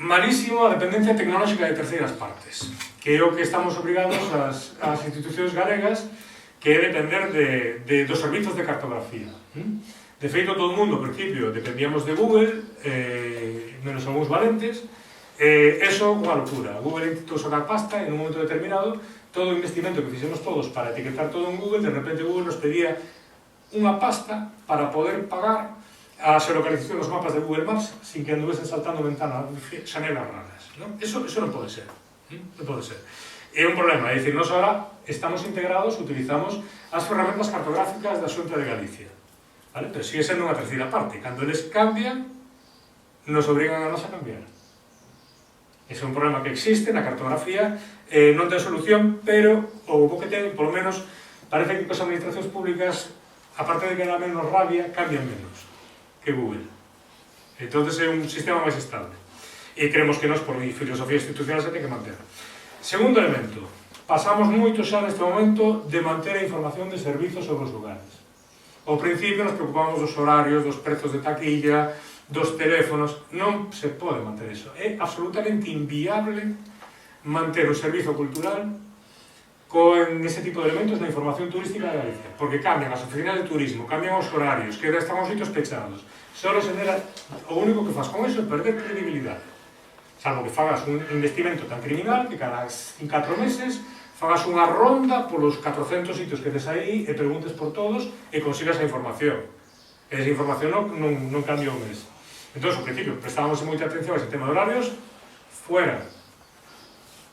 Malísimo a dependencia tecnolóxica de terceiras partes, que é o que estamos obrigados as institucións galegas, que é depender dos servizos de cartografía. De feito, todo o mundo, ao principio, dependíamos de Google, menos algúns valentes, eso, unha locura. Google intentou sacar pasta, en un momento determinado, todo o investimento que fixemos todos para etiquetar todo en Google, de repente Google nos pedía unha pasta para poder pagar a xeolocalización dos mapas de Google Maps sin que anduvesen saltando xanelas raras. Eso non pode ser. Non pode ser. É un problema, é dicir, nós agora estamos integrados, utilizamos as ferramentas cartográficas da Xunta de Galicia. Vale? Pero sigue sendo unha terceira parte. Cando eles cambian, nos obrigan a nós a cambiar. Ese é un problema que existe na cartografía, non ten solución, pero o bo que ten, polo menos, parece que as administracións públicas, aparte de que dá menos rabia, cambian menos que Google. Entonces é un sistema máis estable. E creemos que nós, por filosofía institucional, se ten que manter. Segundo elemento, pasamos moito xa neste momento de manter a información de servizos sobre os lugares. Ao principio nos preocupamos dos horarios, dos prezos de taquilla, dos teléfonos. Non se pode manter eso. É absolutamente inviable manter o servizo cultural con ese tipo de elementos da información turística de Galicia, porque cambian as oficinas de turismo, cambian os horarios, que están os sitios pechados. Solo se dera, o único que faz con eso é perder credibilidade. Salvo que fagas un investimento tan criminal que cada 4 meses fagas unha ronda polos 400 sitios que tes aí e preguntes por todos e consigas a información. E esa información non cambia un mes. Entón, ao principio, prestábamos moita atención a ese tema de horarios, fuera.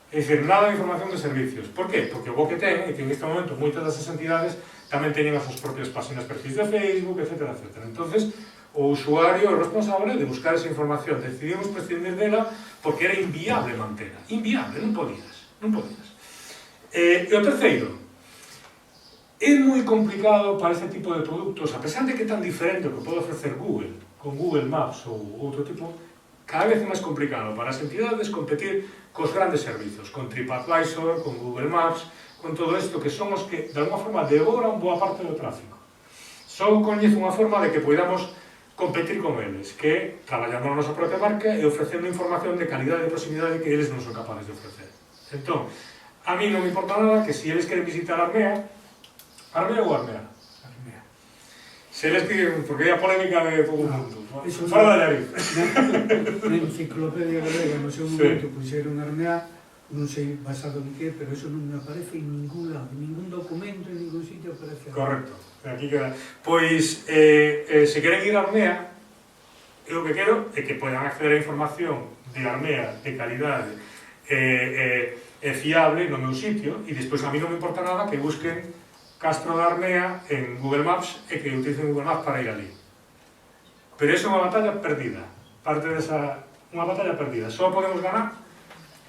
É dicir, nada de información de servicios. Por qué? Porque o bo que ten é que en este momento moitas das entidades tamén teñen as súas propias páxinas, perfis de Facebook, etc. Entonces, o usuario é responsable de buscar esa información. Decidimos prescindir dela porque era inviable mantela. Inviable, non podías. E o terceiro, é moi complicado para este tipo de produtos, a pesar de que é tan diferente o que pode ofrecer Google, con Google Maps ou outro tipo, cada vez é máis complicado para as entidades competir cos grandes servizos, con TripAdvisor, con Google Maps, con todo isto que son os que, de alguma forma, devoran boa parte do tráfico. Só coñezo unha forma de que podamos competir con eles, que é traballando na nosa propia marca e ofrecendo información de calidade e proximidade que eles non son capaces de ofrecer. Entón, a mí non me importa nada que se eles queren visitar Armea ou Armea? Se eles queren, porque hai a polémica de todo o mundo, fora da Llariz. Na enciclopedia galega, no seu momento, puxeron Armea, non sei basado en que, pero eso non me aparece en ningún lado, en ningún documento, en ningún sitio aparece. Correcto. Aquí queda. Pois, se queren ir a Armea, eu o que quero é que podan acceder a información de Armea de calidade e fiable no meu sitio, e despois a mí non me importa nada que busquen Castro da Armea en Google Maps e que utilicen Google Maps para ir ali. Pero iso é unha batalla perdida. Parte desa... unha batalla perdida. Só podemos ganar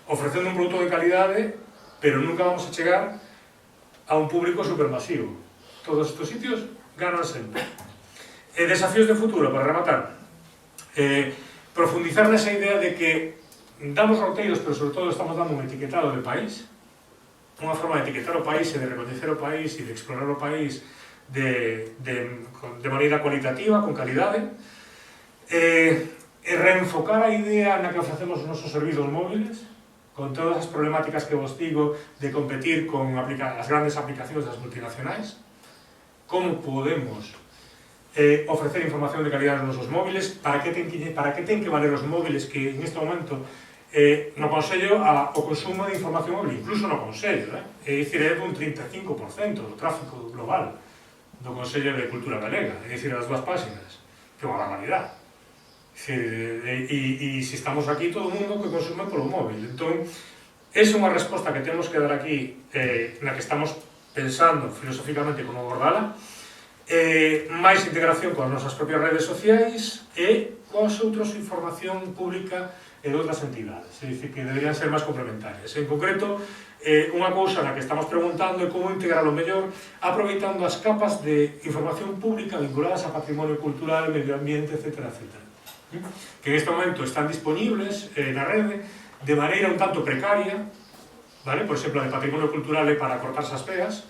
ofrecendo un produto de calidade, pero nunca vamos a chegar a un público supermasivo. Todos estes sitios ganan sempre. Desafíos de futuro, para rematar. Profundizar nesa idea de que damos roteiros, pero sobre todo estamos dando un etiquetado de país, unha forma de etiquetar o país e de recoñecer o país e de explorar o país de maneira cualitativa, con calidade, e reenfocar a idea na que ofrecemos os nosos servizos móviles, con todas as problemáticas que vos digo de competir con as grandes aplicacións das multinacionais, como podemos ofrecer información de calidade nos nosos móviles, para que ten que valer os móviles que en este momento no Consello o consumo de información móvil, incluso no Consello, é dicir, é dun 35% do tráfico global do Consello de Cultura Galega, é dicir, as dúas páxinas, que é unha barbaridade. E se estamos aquí, todo o mundo que consume polo móvil. Entón, esa é unha resposta que temos que dar aquí, na que estamos pensando filosóficamente como abordala, máis integración coas nosas propias redes sociais e coas outras información pública e de outras entidades. É dicir, que deberían ser máis complementarias. En concreto, unha cousa na que estamos preguntando é como integrar o mellor aproveitando as capas de información pública vinculadas a patrimonio cultural, medio ambiente, etc. Que en este momento están disponibles na rede de maneira un tanto precaria, vale? Por exemplo, de patrimonio cultural é para cortarse as peas,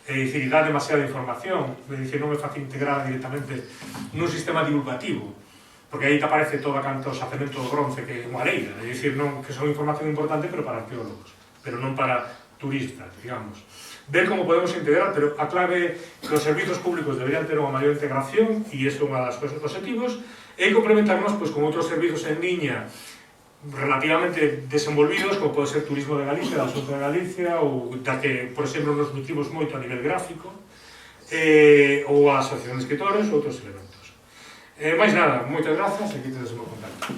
é dicir, dá demasiada información, é dicir, non é fácil integrar directamente nun sistema divulgativo, porque aí te aparece todo canto o xacemento do bronce que é unha leira, é dicir, non, que son información importante pero para arqueólogos, pero non para turistas, digamos. Ver como podemos integrar, pero a clave que os servizos públicos deberían ter unha maior integración, e iso é unha das cousas objetivos, e complementarnos pois, con outros servizos en liña relativamente desenvolvidos, como pode ser Turismo de Galicia, da Xunta de Galicia, ou da que, por exemplo, nos nutrimos moito a nivel gráfico, ou a Asociación de Escritores, ou outros elementos. Máis nada, moitas grazas, e aquí tedes o meu contacto.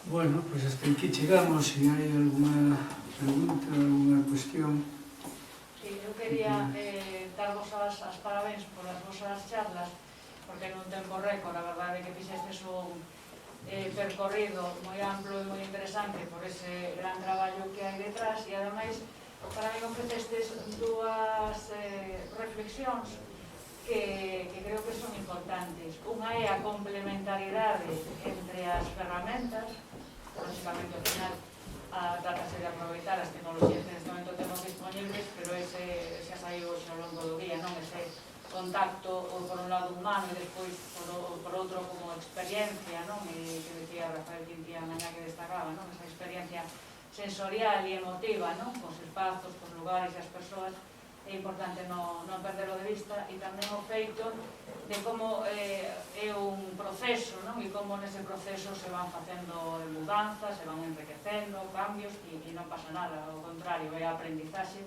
Bueno, pois hasta aquí chegamos. Se hai alguna pregunta, alguna cuestión. Eu quería darvos as parabéns polas vosas charlas, porque nun tempo récord, a verdade que fixestes un percorrido moi amplo e moi interesante por ese gran traballo que hai detrás, e ademais para mí ofrecestes dúas reflexións que creo que son importantes. Unha é a complementariedade entre as ferramentas, lógicamente ao final trátase de aproveitar as tecnologías que neste momento temos disponibles, pero ese xa saiu ao longo do día, non? Ese contacto, por un lado humano e despois por outro como experiencia, non? E que decía Rafael Quintía mañá que destacaba, non? Esa experiencia sensorial e emotiva, non? Cos espazos, cos lugares e as persoas, é importante non perderlo de vista, e tamén o feito de como é un proceso, non? E como nese proceso se van facendo mudanzas, se van enriquecendo, cambios, e non pasa nada, ao contrario, é a aprendizaxe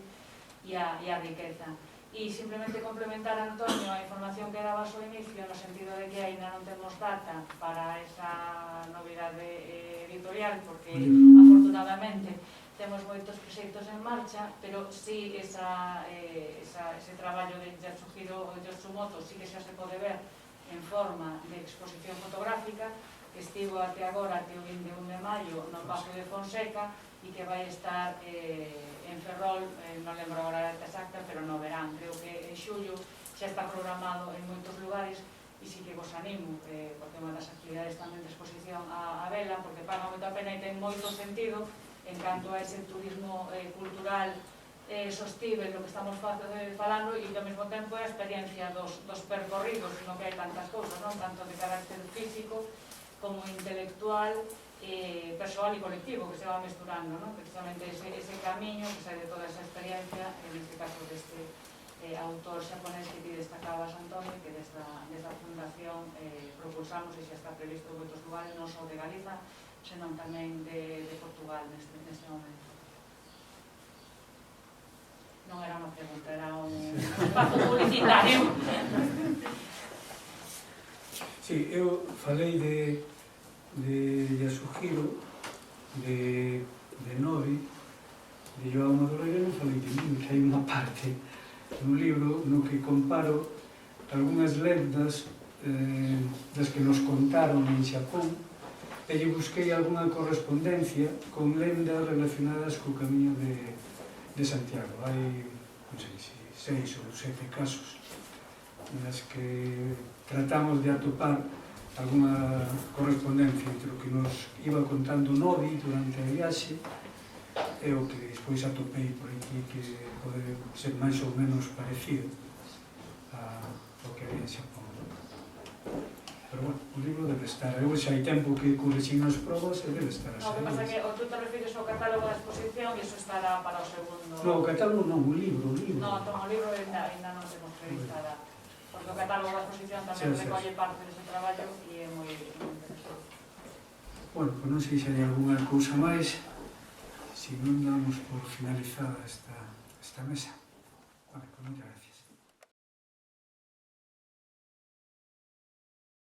e a riqueza. E simplemente complementar, Antonio, a información que dabas ao inicio, no sentido de que ainda non temos data para esa novidade editorial, porque afortunadamente temos moitos proxectos en marcha, pero sí ese traballo de Yasuhiro Yoshimoto sí que xa se pode ver en forma de exposición fotográfica, que estivo até agora, até o 21 de maio, no Pazo de Fonseca, e que vai estar en Ferrol, non lembro agora a data exacta, pero no verán, creo que en xullo xa está programado en moitos lugares, e sí que vos animo, porque é unha das actividades tamén de exposición a vela, porque paga moito a pena e ten moito sentido en canto a ese turismo cultural sostible do que estamos falando, e ao mesmo tempo a experiencia dos percorridos, no que hai tantas cousas, non? Tanto de carácter físico como intelectual, persoal e colectivo, que se va mesturando, non? Precisamente ese camiño que sai de toda esa experiencia, en este caso deste autor xaponés que ti destacabas, Antonio, que desde a fundación propulsamos, e xa está previsto en outros lugares, non só de Galiza, senón tamén de Portugal neste momento. Non era unha pregunta, era un espazo publicitario. Sí, eu falei de Yasuhiro, de Novi, de Joao Madureira, non falei de mí, que hai unha parte no libro no que comparo algunhas lendas das que nos contaron en Xapón, e lle busquei algunha correspondencia con lendas relacionadas co camiño de Santiago. Hai, non sei, 6 ou 7 casos nas que tratamos de atopar algunha correspondencia entre o que nos iba contando Novi durante a viaxe e o que despois atopei por aquí, que pode ser máis ou menos parecido ao que había en Xapón. Pero, bueno, o libro debe estar. Eu xa hai tempo que correxín as probas e debe estar así. O que pasa que tú te refires ao catálogo da exposición e iso estará para o segundo... No, o catálogo non, o libro. No, o libro ainda non temos previsto nada. Porque o catálogo da exposición tamén recolle parte dese traballo e é moi interesante. Bueno, pois non sei se hai algunha cousa máis. Se si non damos por finalizada esta mesa. Vale, pues muchas gracias.